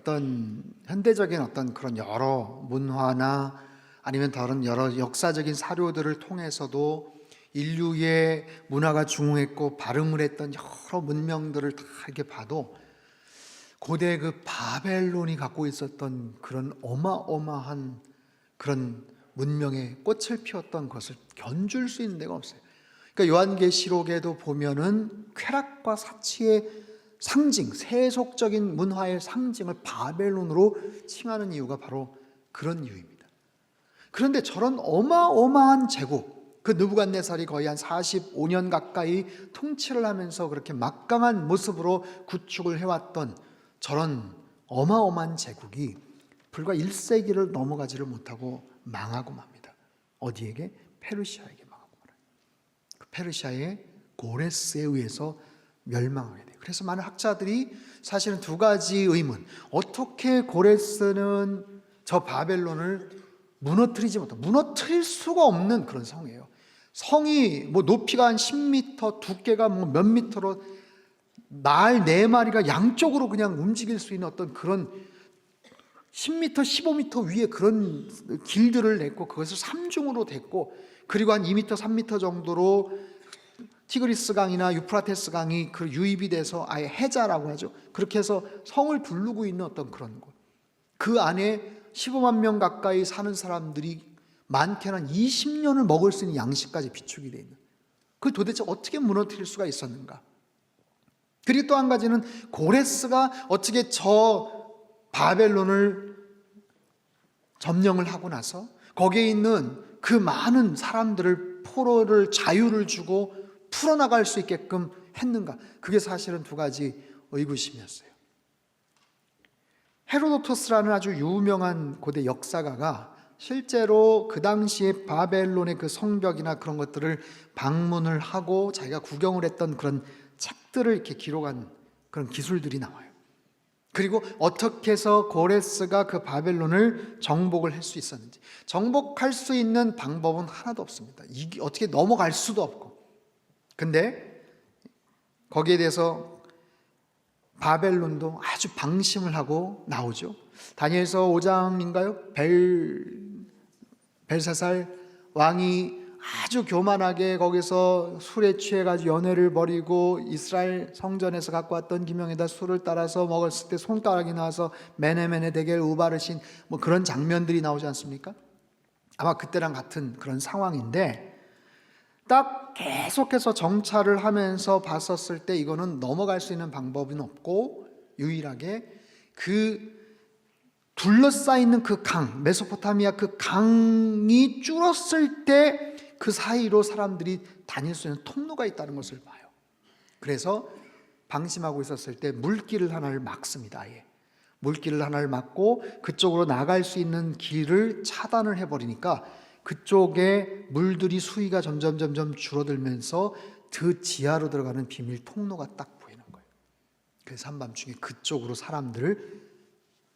어떤 그런 여러 문화나 아니면 다른 여러 역사적인 사료들을 통해서도 인류의 문화가 중흥했고 발흥을 했던 여러 문명들을 다 이렇게 봐도 고대 그 바벨론이 갖고 있었던 그런 어마어마한 그런 문명의 꽃을 피웠던 것을 견줄 수 있는 데가 없어요. 그러니까 요한계시록에도 보면은 쾌락과 사치의 상징, 세속적인 문화의 상징을 바벨론으로 칭하는 이유가 바로 그런 이유입니다. 그런데 저런 어마어마한 제국, 그 느부갓네살이 거의 한 45년 가까이 통치를 하면서 그렇게 막강한 모습으로 구축을 해왔던 저런 어마어마한 제국이 불과 1세기를 넘어가지를 못하고 망하고 맙니다. 어디에게? 페르시아에게 망하고 말아요. 그 페르시아의 고레스에 의해서 멸망하게 돼요. 그래서 많은 학자들이 사실은 두 가지 의문, 어떻게 고레스는 저 바벨론을 무너뜨릴 수가 없는 그런 성이에요. 성이 뭐 높이가 한 10m, 두께가 뭐 몇 미터로 말 4마리가 양쪽으로 그냥 움직일 수 있는 어떤 그런 10m, 15m 위에 그런 길들을 냈고 그것을 3중으로 댔고, 그리고 한 2m, 3m 정도로 티그리스 강이나 유프라테스 강이 그 유입이 돼서 아예 해자라고 하죠. 그렇게 해서 성을 두르고 있는 어떤 그런 곳. 그 안에 15만 명 가까이 사는 사람들이 많게는 한 20년을 먹을 수 있는 양식까지 비축이 되어 있는, 그 도대체 어떻게 무너뜨릴 수가 있었는가? 그리고 또 한 가지는 고레스가 어떻게 저 바벨론을 점령을 하고 나서 거기에 있는 그 많은 사람들을 포로를 자유를 주고 풀어나갈 수 있게끔 했는가? 그게 사실은 두 가지 의구심이었어요. 헤로도토스라는 아주 유명한 고대 역사가가 실제로 그 당시에 바벨론의 그 성벽이나 그런 것들을 방문을 하고 자기가 구경을 했던 그런 책들을 이렇게 기록한 그런 기술들이 나와요. 그리고 어떻게 해서 고레스가 그 바벨론을 정복을 할 수 있었는지, 정복할 수 있는 방법은 하나도 없습니다. 이게 어떻게 넘어갈 수도 없고. 근데 거기에 대해서 바벨론도 아주 방심을 하고 나오죠. 다니엘서 5장인가요? 벨사살 왕이 아주 교만하게 거기서 술에 취해가지고 연회를 벌이고 이스라엘 성전에서 갖고 왔던 기명에다 술을 따라서 먹었을 때 손가락이 나와서 메네메네 데겔 우바르신 뭐 그런 장면들이 나오지 않습니까? 아마 그때랑 같은 그런 상황인데, 딱 계속해서 정찰을 하면서 봤었을 때 이거는 넘어갈 수 있는 방법은 없고, 유일하게 그 둘러싸이는 그 강, 메소포타미아 그 강이 줄었을 때 그 사이로 사람들이 다닐 수 있는 통로가 있다는 것을 봐요. 그래서 방심하고 있었을 때 물길을 하나를 막습니다. 아예 물길을 하나를 막고 그쪽으로 나갈 수 있는 길을 차단을 해버리니까 그쪽에 물들이 수위가 점점 줄어들면서 그 지하로 들어가는 비밀 통로가 딱 보이는 거예요. 그래서 한밤중에 그쪽으로 사람들을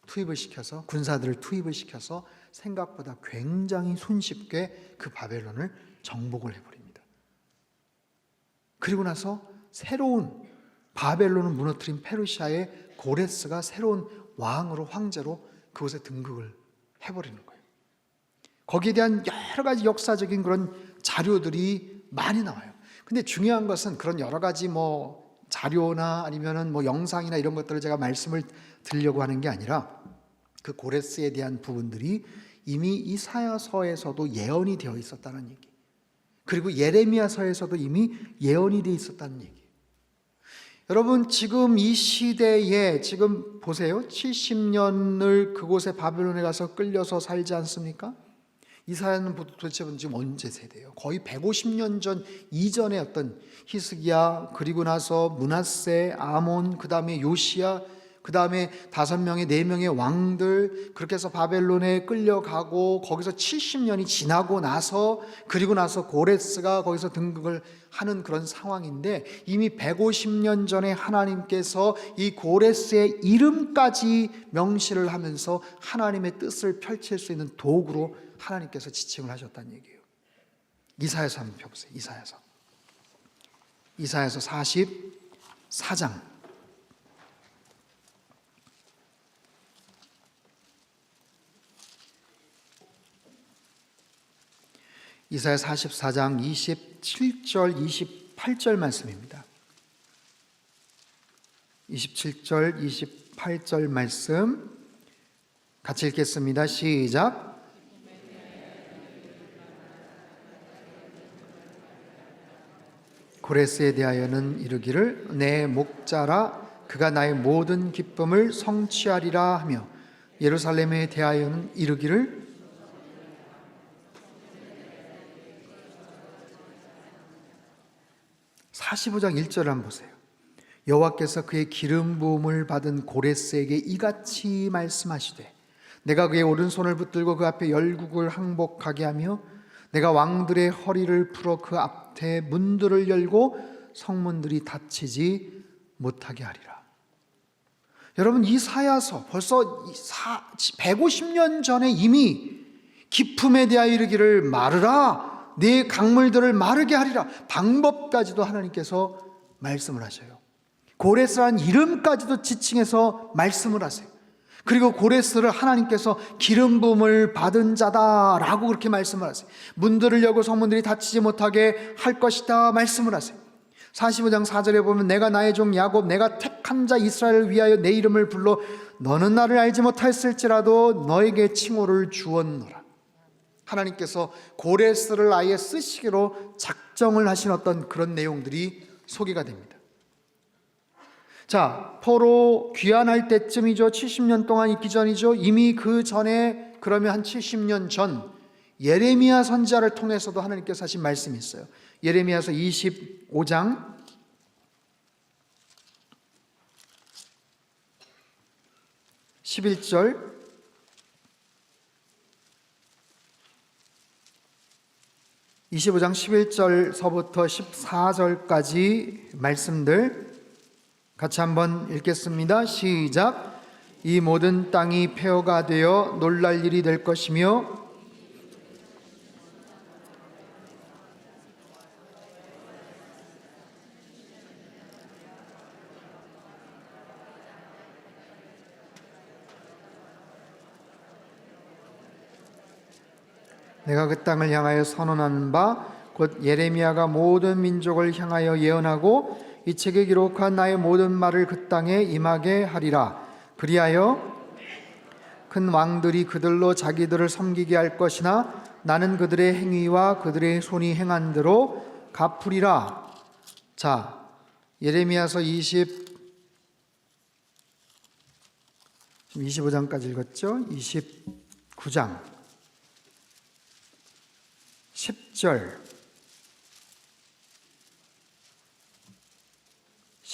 투입을 시켜서, 군사들을 투입을 시켜서 생각보다 굉장히 손쉽게 그 바벨론을 정복을 해버립니다. 그리고 나서 새로운 바벨론을 무너뜨린 페르시아의 고레스가 새로운 왕으로, 황제로 그곳에 등극을 해버리는 거예요. 거기에 대한 여러 가지 역사적인 그런 자료들이 많이 나와요. 근데 중요한 것은 그런 여러 가지 뭐 자료나 아니면은 뭐 영상이나 이런 것들을 제가 말씀을 드리려고 하는 게 아니라, 그 고레스에 대한 부분들이 이미 이사야서에서도 예언이 되어 있었다는 얘기, 그리고 예레미야서에서도 이미 예언이 되어 있었다는 얘기. 여러분, 지금 이 시대에 지금 보세요. 70년을 그곳에 바벨론에 가서 끌려서 살지 않습니까? 이사야는 도대체 지금 언제 세대예요? 거의 150년 전 이전의 어떤 히스기야, 그리고 나서 므낫세, 아몬, 그 다음에 요시야, 그 다음에 5명의 4명의 왕들, 그렇게 해서 바벨론에 끌려가고 거기서 70년이 지나고 나서, 그리고 나서 고레스가 거기서 등극을 하는 그런 상황인데, 이미 150년 전에 하나님께서 이 고레스의 이름까지 명시를 하면서 하나님의 뜻을 펼칠 수 있는 도구로 하나님께서 지칭을 하셨다는 얘기예요. 이사야서 한번 펴보세요. 이사야서 44장. 이사야 44장 27절 28절 말씀입니다. 27절 28절 말씀 같이 읽겠습니다. 시작. 고레스에 대하여는 이르기를 내 목자라 그가 나의 모든 기쁨을 성취하리라 하며, 예루살렘에 대하여는 이르기를 45장 1절을 한번 보세요. 여호와께서 그의 기름 부음을 받은 고레스에게 이같이 말씀하시되 내가 그의 오른손을 붙들고 그 앞에 열국을 항복하게 하며 내가 왕들의 허리를 풀어 그 앞에 문들을 열고 성문들이 닫히지 못하게 하리라. 여러분, 이사야서 벌써 150년 전에 이미 기품에 대하여 이르기를 마르라, 네 강물들을 마르게 하리라, 방법까지도 하나님께서 말씀을 하셔요. 고레스라는 이름까지도 지칭해서 말씀을 하세요. 그리고 고레스를 하나님께서 기름 부음을 받은 자다라고 그렇게 말씀을 하세요. 문들을 열고 성문들이 닫히지 못하게 할 것이다 말씀을 하세요. 45장 4절에 보면 내가 나의 종 야곱 내가 택한 자 이스라엘을 위하여 내 이름을 불러 너는 나를 알지 못하였을지라도 너에게 칭호를 주었노라. 하나님께서 고레스를 아예 쓰시기로 작정을 하신 어떤 그런 내용들이 소개가 됩니다. 자, 포로 귀환할 때쯤이죠. 70년 동안 있기 전이죠. 이미 그 전에, 그러면 한 70년 전 예레미야 선지자를 통해서도 하나님께서 하신 말씀이 있어요. 예레미야서 25장 11절 25장 11절서부터 14절까지 말씀들 같이 한번 읽겠습니다. 시작. 이 모든 땅이 폐허가 되어 놀랄 일이 될 것이며 내가 그 땅을 향하여 선언하는 바 곧 예레미야가 모든 민족을 향하여 예언하고 이 책에 기록한 나의 모든 말을 그 땅에 임하게 하리라. 그리하여 큰 왕들이 그들로 자기들을 섬기게 할 것이나 나는 그들의 행위와 그들의 손이 행한 대로 갚으리라. 자, 예레미야서 25장까지 읽었죠? 29장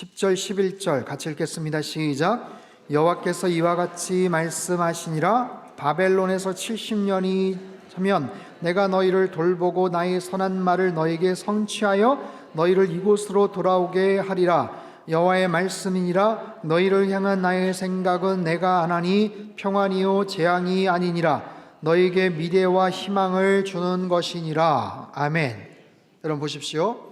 10절 11절 같이 읽겠습니다. 시작. 여호와께서 이와 같이 말씀하시니라. 바벨론에서 70년이 차면 내가 너희를 돌보고 나의 선한 말을 너에게 성취하여 너희를 이곳으로 돌아오게 하리라. 여호와의 말씀이니라. 너희를 향한 나의 생각은 내가 안하니 평안이요 재앙이 아니니라. 너에게 미래와 희망을 주는 것이니라. 아멘. 여러분 보십시오.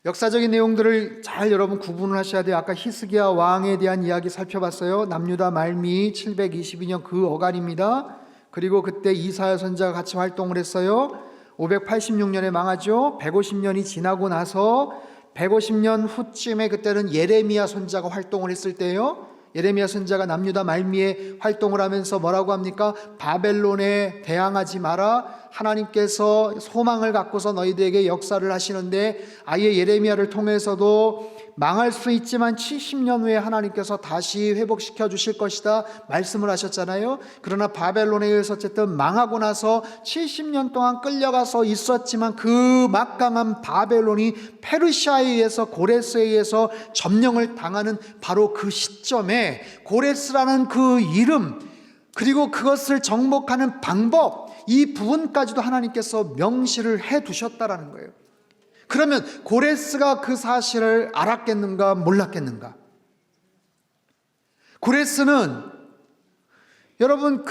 역사적인 내용들을 잘 여러분 구분을 하셔야 돼요. 아까 히스기야 왕에 대한 이야기 살펴봤어요. 남유다 말미 722년 그 어간입니다. 그리고 그때 이사야 선지자가 같이 활동을 했어요. 586년에 망하죠. 150년이 지나고 나서 150년 후쯤에 그때는 예레미야 선지자가 활동을 했을 때예요. 예레미야 선지자가 남유다 말미에 활동을 하면서 뭐라고 합니까? 바벨론에 대항하지 마라. 하나님께서 소망을 갖고서 너희들에게 역사를 하시는데 아예 예레미야를 통해서도 망할 수 있지만 70년 후에 하나님께서 다시 회복시켜 주실 것이다 말씀을 하셨잖아요. 그러나 바벨론에 의해서 어쨌든 망하고 나서 70년 동안 끌려가서 있었지만 그 막강한 바벨론이 페르시아에 의해서, 고레스에 의해서 점령을 당하는 바로 그 시점에 고레스라는 그 이름, 그리고 그것을 정복하는 방법, 이 부분까지도 하나님께서 명시를 해 두셨다라는 거예요. 그러면 고레스가 그 사실을 알았겠는가, 몰랐겠는가? 고레스는 여러분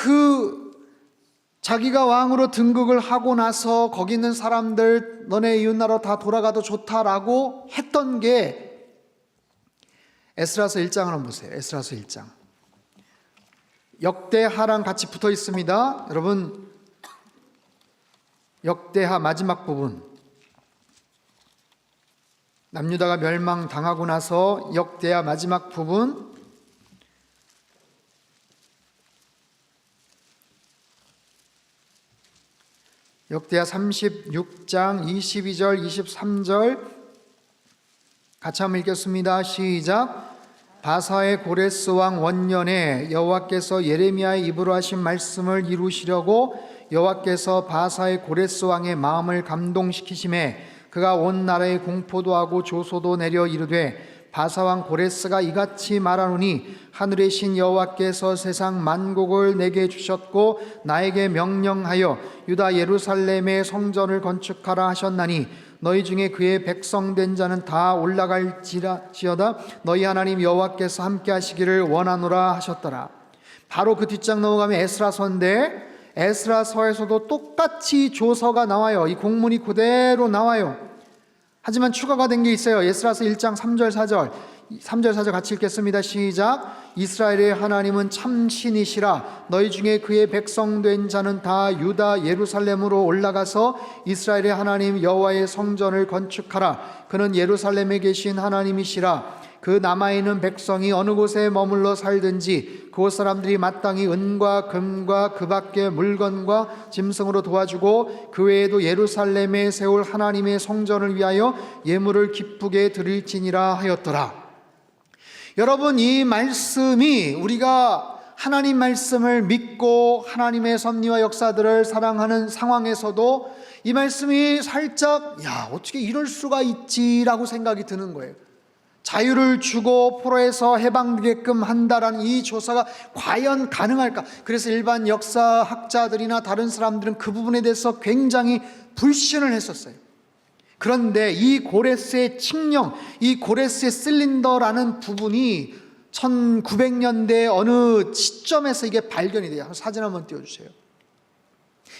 자기가 왕으로 등극을 하고 나서 거기 있는 사람들 너네 이웃나라로 다 돌아가도 좋다라고 했던 게, 에스라서 1장을 한번 보세요. 에스라서 1장. 역대하랑 같이 붙어 있습니다. 여러분, 역대하 마지막 부분, 남유다가 멸망당하고 나서 역대하 마지막 부분, 역대하 36장 22절 23절 같이 한번 읽겠습니다. 시작. 바사의 고레스 왕 원년에 여호와께서 예레미야의 입으로 하신 말씀을 이루시려고 여호와께서 바사의 고레스 왕의 마음을 감동시키심에 그가 온 나라에 공포도 하고 조소도 내려 이르되, 바사왕 고레스가 이같이 말하노니 하늘의 신 여호와께서 세상 만국을 내게 주셨고 나에게 명령하여 유다 예루살렘의 성전을 건축하라 하셨나니 너희 중에 그의 백성된 자는 다 올라갈지어다 너희 하나님 여호와께서 함께 하시기를 원하노라 하셨더라. 바로 그 뒷장 넘어가면 에스라서인데, 에스라서에서도 똑같이 조서가 나와요. 이 공문이 그대로 나와요. 하지만 추가가 된 게 있어요. 에스라서 1장 3절 4절 3절 4절 같이 읽겠습니다. 시작. 이스라엘의 하나님은 참 신이시라. 너희 중에 그의 백성된 자는 다 유다 예루살렘으로 올라가서 이스라엘의 하나님 여호와의 성전을 건축하라. 그는 예루살렘에 계신 하나님이시라. 그 남아있는 백성이 어느 곳에 머물러 살든지 그곳 사람들이 마땅히 은과 금과 그 밖의 물건과 짐승으로 도와주고 그 외에도 예루살렘에 세울 하나님의 성전을 위하여 예물을 기쁘게 드릴지니라 하였더라. 여러분, 이 말씀이 우리가 하나님 말씀을 믿고 하나님의 섭리와 역사들을 사랑하는 상황에서도 이 말씀이 살짝 어떻게 이럴 수가 있지라고 생각이 드는 거예요. 자유를 주고 포로에서 해방되게끔 한다라는 이 조사가 과연 가능할까? 그래서 일반 역사학자들이나 다른 사람들은 그 부분에 대해서 굉장히 불신을 했었어요. 그런데 이 고레스의 칙령, 이 고레스의 실린더라는 부분이 1900년대 어느 시점에서 이게 발견이 돼요. 사진 한번 띄워주세요.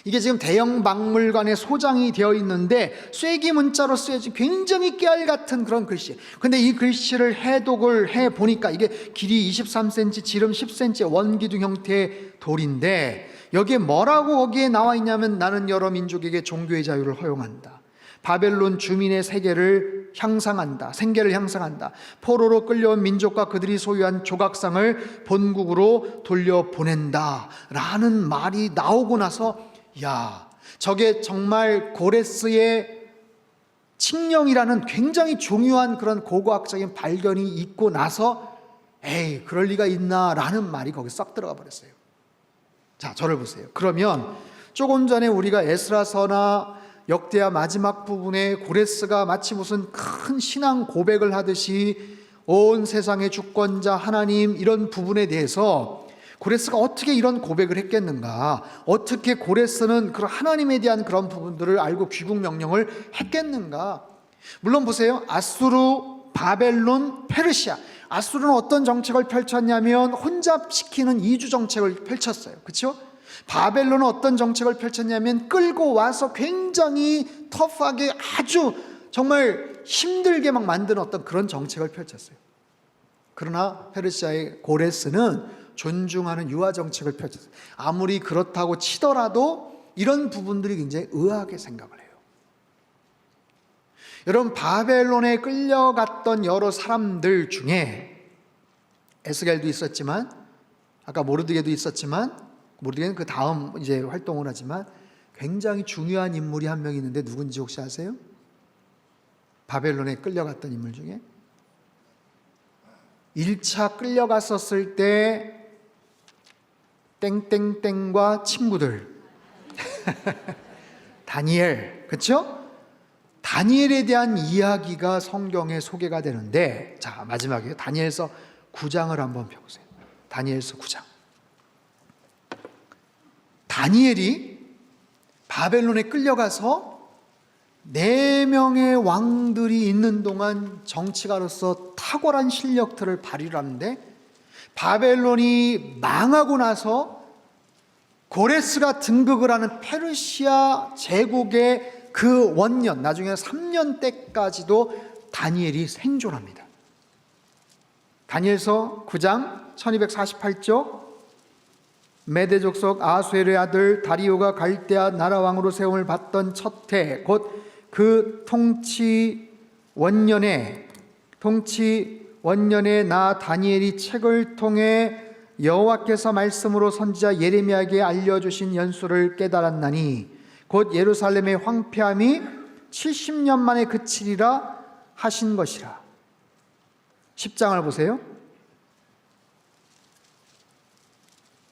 이게 지금 대형 박물관에 소장이 되어 있는데 쐐기 문자로 쓰여진 굉장히 깨알 같은 그런 글씨. 근데 이 글씨를 해독을 해 보니까 이게 길이 23cm, 지름 10cm 원기둥 형태의 돌인데, 여기에 뭐라고 거기에 나와 있냐면, 나는 여러 민족에게 종교의 자유를 허용한다. 바벨론 주민의 세계를 향상한다. 생계를 향상한다. 포로로 끌려온 민족과 그들이 소유한 조각상을 본국으로 돌려보낸다 라는 말이 나오고 나서, 저게 정말 고레스의 칙령이라는 굉장히 중요한 그런 고고학적인 발견이 있고 나서 그럴 리가 있나 라는 말이 거기 싹 들어가 버렸어요. 자, 저를 보세요. 그러면 조금 전에 우리가 에스라서나 역대하 마지막 부분에 고레스가 마치 무슨 큰 신앙 고백을 하듯이 온 세상의 주권자 하나님, 이런 부분에 대해서 고레스가 어떻게 이런 고백을 했겠는가? 어떻게 고레스는 그런 하나님에 대한 그런 부분들을 알고 귀국 명령을 했겠는가? 물론 보세요. 아수르, 바벨론, 페르시아. 아수르는 어떤 정책을 펼쳤냐면 혼잡시키는 이주 정책을 펼쳤어요. 그렇죠? 바벨론은 어떤 정책을 펼쳤냐면 끌고 와서 굉장히 터프하게 아주 정말 힘들게 막 만드는 어떤 그런 정책을 펼쳤어요. 그러나 페르시아의 고레스는 존중하는 유화 정책을 펼쳤어요. 아무리 그렇다고 치더라도 이런 부분들이 굉장히 의아하게 생각을 해요. 여러분, 바벨론에 끌려갔던 여러 사람들 중에 에스겔도 있었지만, 아까 모르드게도 있었지만, 모르드게는 그 다음 이제 활동을 하지만 굉장히 중요한 인물이 한 명 있는데 누군지 혹시 아세요? 바벨론에 끌려갔던 인물 중에 1차 끌려갔었을 때 땡땡땡과 친구들 다니엘, 그렇죠? 다니엘에 대한 이야기가 성경에 소개가 되는데, 자, 마지막에 다니엘서 9장을 한번 펴보세요. 다니엘서 9장. 다니엘이 바벨론에 끌려가서 4명의 왕들이 있는 동안 정치가로서 탁월한 실력들을 발휘를 하는데, 바벨론이 망하고 나서 고레스가 등극을 하는 페르시아 제국의 그 원년, 나중에 3년 때까지도 다니엘이 생존합니다. 다니엘서 9장 1248쪽, 메대 족속 아수엘의 아들 다리오가 갈대아 나라 왕으로 세움을 받던 첫 해, 곧 그 통치 원년에 나 다니엘이 책을 통해 여호와께서 말씀으로 선지자 예레미야에게 알려주신 연수를 깨달았나니 곧 예루살렘의 황폐함이 70년 만에 그치리라 하신 것이라. 10장을 보세요.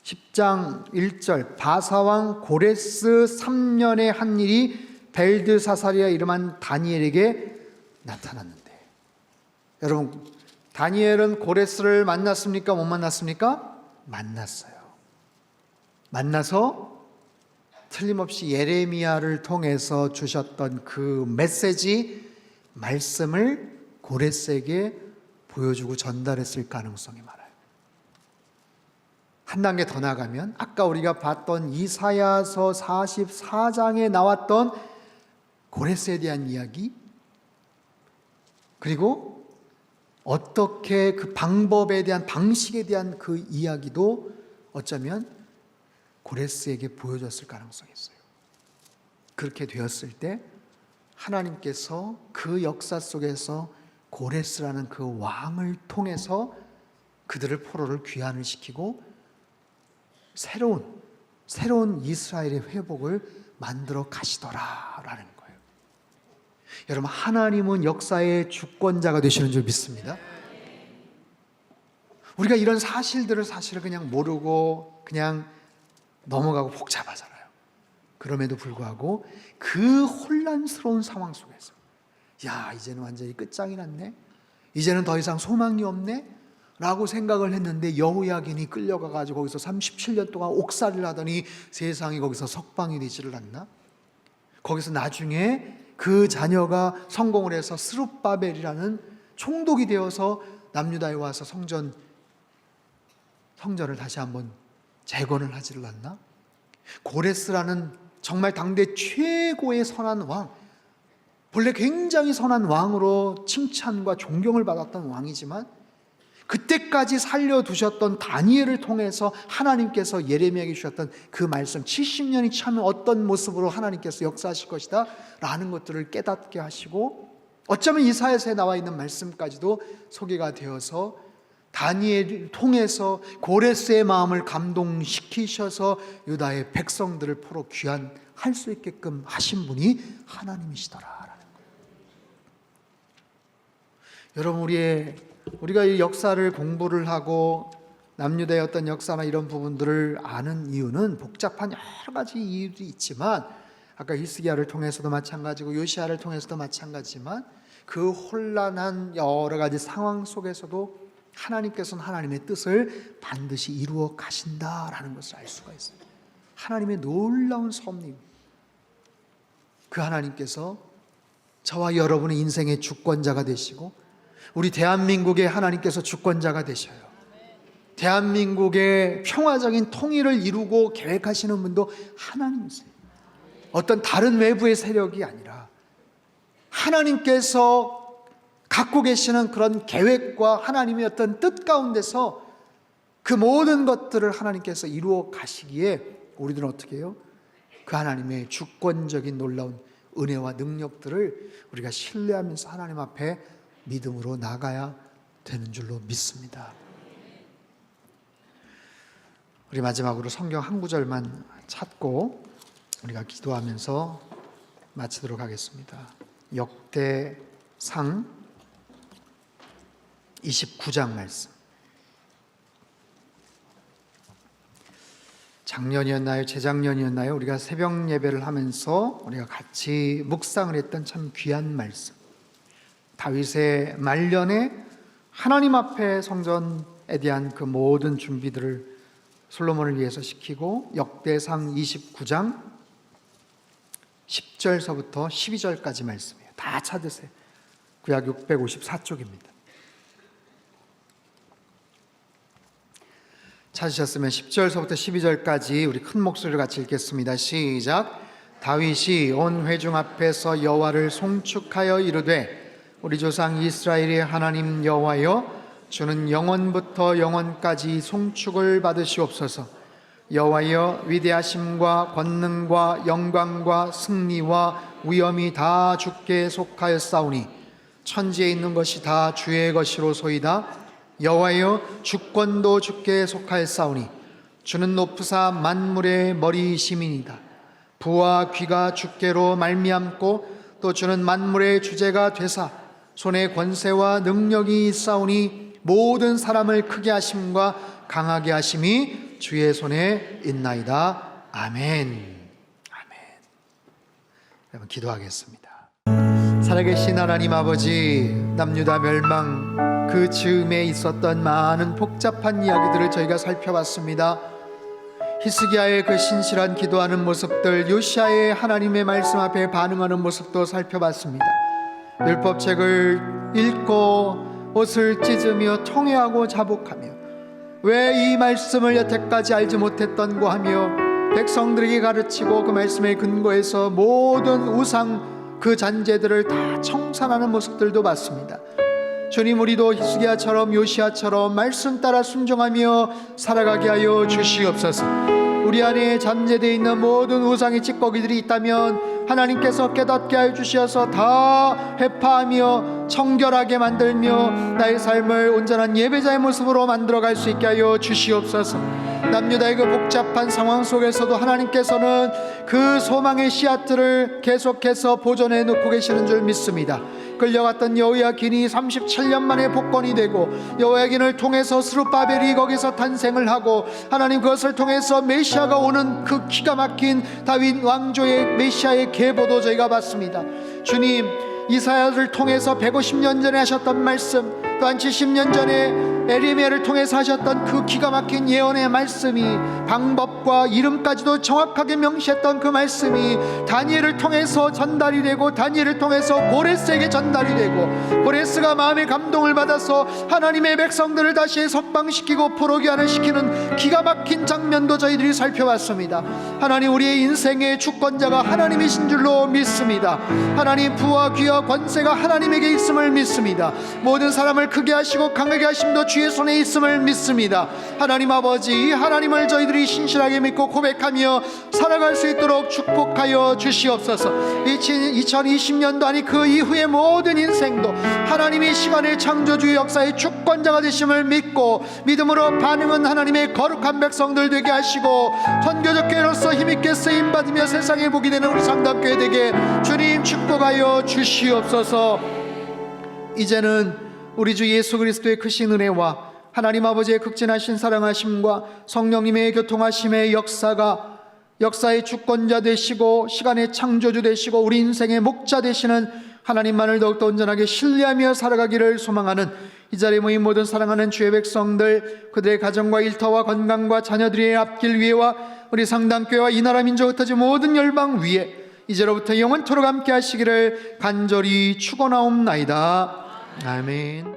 10장 1절, 바사왕 고레스 3년에 한 일이 벨드사사리아 이름한 다니엘에게 나타났는데, 여러분, 다니엘은 고레스를 만났습니까? 못 만났습니까? 만났어요. 만나서 틀림없이 예레미야를 통해서 주셨던 그 메시지, 말씀을 고레스에게 보여주고 전달했을 가능성이 많아요. 한 단계 더 나가면 아까 우리가 봤던 이사야서 44장에 나왔던 고레스에 대한 이야기, 그리고 어떻게 그 방법에 대한, 방식에 대한 그 이야기도 어쩌면 고레스에게 보여줬을 가능성이 있어요. 그렇게 되었을 때 하나님께서 그 역사 속에서 고레스라는 그 왕을 통해서 그들을 포로를 귀환을 시키고 새로운 이스라엘의 회복을 만들어 가시더라라는 거예요. 여러분, 하나님은 역사의 주권자가 되시는 줄 믿습니다. 우리가 이런 사실들을 사실은 그냥 모르고 그냥 넘어가고 복잡하잖아요. 그럼에도 불구하고 그 혼란스러운 상황 속에서, 야, 이제는 완전히 끝장이 났네, 이제는 더 이상 소망이 없네 라고 생각을 했는데, 여호야긴이 끌려가가지고 거기서 37년 동안 옥살이를 하더니 세상이 거기서 석방이 되지를 않나? 거기서 나중에 그 자녀가 성공을 해서 스룹바벨이라는 총독이 되어서 남유다에 와서 성전을 다시 한번 재건을 하지를 않나? 고레스라는 정말 당대 최고의 선한 왕, 본래 굉장히 선한 왕으로 칭찬과 존경을 받았던 왕이지만, 그때까지 살려두셨던 다니엘을 통해서 하나님께서 예레미야에게 주셨던 그 말씀, 70년이 차면 어떤 모습으로 하나님께서 역사하실 것이다 라는 것들을 깨닫게 하시고, 어쩌면 이사야서에 나와 있는 말씀까지도 소개가 되어서 다니엘을 통해서 고레스의 마음을 감동시키셔서 유다의 백성들을 포로 귀환할 수 있게끔 하신 분이 하나님이시더라라는 거예요. 여러분, 우리가 이 역사를 공부를 하고 남유다의 어떤 역사나 이런 부분들을 아는 이유는 복잡한 여러 가지 이유들이 있지만, 아까 히스기야를 통해서도 마찬가지고 요시야를 통해서도 마찬가지지만, 그 혼란한 여러 가지 상황 속에서도 하나님께서는 하나님의 뜻을 반드시 이루어 가신다라는 것을 알 수가 있어요. 하나님의 놀라운 섭리, 그 하나님께서 저와 여러분의 인생의 주권자가 되시고, 우리 대한민국의 하나님께서 주권자가 되셔요. 대한민국의 평화적인 통일을 이루고 계획하시는 분도 하나님이세요. 어떤 다른 외부의 세력이 아니라 하나님께서 갖고 계시는 그런 계획과 하나님의 어떤 뜻 가운데서 그 모든 것들을 하나님께서 이루어 가시기에 우리들은 어떻게 해요? 그 하나님의 주권적인 놀라운 은혜와 능력들을 우리가 신뢰하면서 하나님 앞에 믿음으로 나가야 되는 줄로 믿습니다. 우리 마지막으로 성경 한 구절만 찾고 우리가 기도하면서 마치도록 하겠습니다. 역대상 29장 말씀. 작년이었나요? 재작년이었나요? 우리가 새벽 예배를 하면서 우리가 같이 묵상을 했던 참 귀한 말씀. 다윗의 말년에 하나님 앞에 성전에 대한 그 모든 준비들을 솔로몬을 위해서 시키고 역대상 29장 10절서부터 12절까지 말씀이에요. 다 찾으세요. 구약 654쪽입니다. 찾으셨으면 10절서부터 12절까지 우리 큰 목소리로 같이 읽겠습니다. 시작. 다윗이 온 회중 앞에서 여호와를 송축하여 이르되 우리 조상 이스라엘의 하나님 여호와여, 주는 영원부터 영원까지 송축을 받으시옵소서. 여호와여, 위대하심과 권능과 영광과 승리와 위엄이 다 주께 속하였사오니 천지에 있는 것이 다 주의 것이로소이다. 여호와여, 주권도 주께 속하였사오니 주는 높으사 만물의 머리이심이니이다. 부와 귀가 주께로 말미암고 또 주는 만물의 주제가 되사 손에 권세와 능력이 있사오니 모든 사람을 크게 하심과 강하게 하심이 주의 손에 있나이다. 아멘. 아멘. 여러분 기도하겠습니다. 살아계신 하나님 아버지, 남유다 멸망 그 즈음에 있었던 많은 복잡한 이야기들을 저희가 살펴봤습니다. 히스기야의 그 신실한 기도하는 모습들, 요시야의 하나님의 말씀 앞에 반응하는 모습도 살펴봤습니다. 율법책을 읽고 옷을 찢으며 통회하고 자복하며 왜 이 말씀을 여태까지 알지 못했던고 하며 백성들에게 가르치고 그 말씀에 근거해서 모든 우상 그 잔재들을 다 청산하는 모습들도 봤습니다. 주님, 우리도 히스기야처럼 요시야처럼 말씀 따라 순종하며 살아가게 하여 주시옵소서. 우리 안에 잠재되어 있는 모든 우상의 찌꺼기들이 있다면 하나님께서 깨닫게 하여 주시어서 다 회파하며 청결하게 만들며 나의 삶을 온전한 예배자의 모습으로 만들어갈 수 있게 하여 주시옵소서. 남유다의 그 복잡한 상황 속에서도 하나님께서는 그 소망의 씨앗들을 계속해서 보존해 놓고 계시는 줄 믿습니다. 끌려갔던 여호야긴이 37년 만에 복권이 되고 여호야긴을 통해서 스룹바벨이 거기서 탄생을 하고 하나님 그것을 통해서 메시아가 오는 그 기가 막힌 다윗 왕조의 메시아의 계보도 저희가 봤습니다. 주님, 이사야를 통해서 150년 전에 하셨던 말씀, 또한 70년 전에 에레미야를 통해서 하셨던 그 기가 막힌 예언의 말씀이, 방법과 이름까지도 정확하게 명시했던 그 말씀이 다니엘을 통해서 전달이 되고 다니엘을 통해서 고레스에게 전달이 되고 고레스가 마음의 감동을 받아서 하나님의 백성들을 다시 석방시키고 포로기환을 시키는 기가 막힌 장면도 저희들이 살펴봤습니다. 하나님, 우리의 인생의 주권자가 하나님이신 줄로 믿습니다. 하나님, 부와 귀와 권세가 하나님에게 있음을 믿습니다. 모든 사람을 크게 하시고 강하게 하심도 주의 손에 있음을 믿습니다. 하나님 아버지, 이 하나님을 저희들이 신실하게 믿고 고백하며 살아갈 수 있도록 축복하여 주시옵소서. 2020년도 아니 그 이후의 모든 인생도 하나님이 시간의 창조주의 역사의 주권자가 되심을 믿고 믿음으로 반응은 하나님의 거룩한 백성들 되게 하시고 선교적 교회로서 힘있게 쓰임받으며 세상에 복이 되는 우리 상담교회 되게 주님 축복하여 주시옵소서. 이제는 우리 주 예수 그리스도의 크신 은혜와 하나님 아버지의 극진하신 사랑하심과 성령님의 교통하심의 역사의 주권자 되시고 시간의 창조주 되시고 우리 인생의 목자 되시는 하나님만을 더욱더 온전하게 신뢰하며 살아가기를 소망하는 이 자리에 모인 모든 사랑하는 주의 백성들, 그들의 가정과 일터와 건강과 자녀들의 앞길 위에와 우리 상당교회와 이 나라 민족 흩어진 모든 열방 위에 이제로부터 영원토록 함께 하시기를 간절히 축원하옵나이다. 아멘.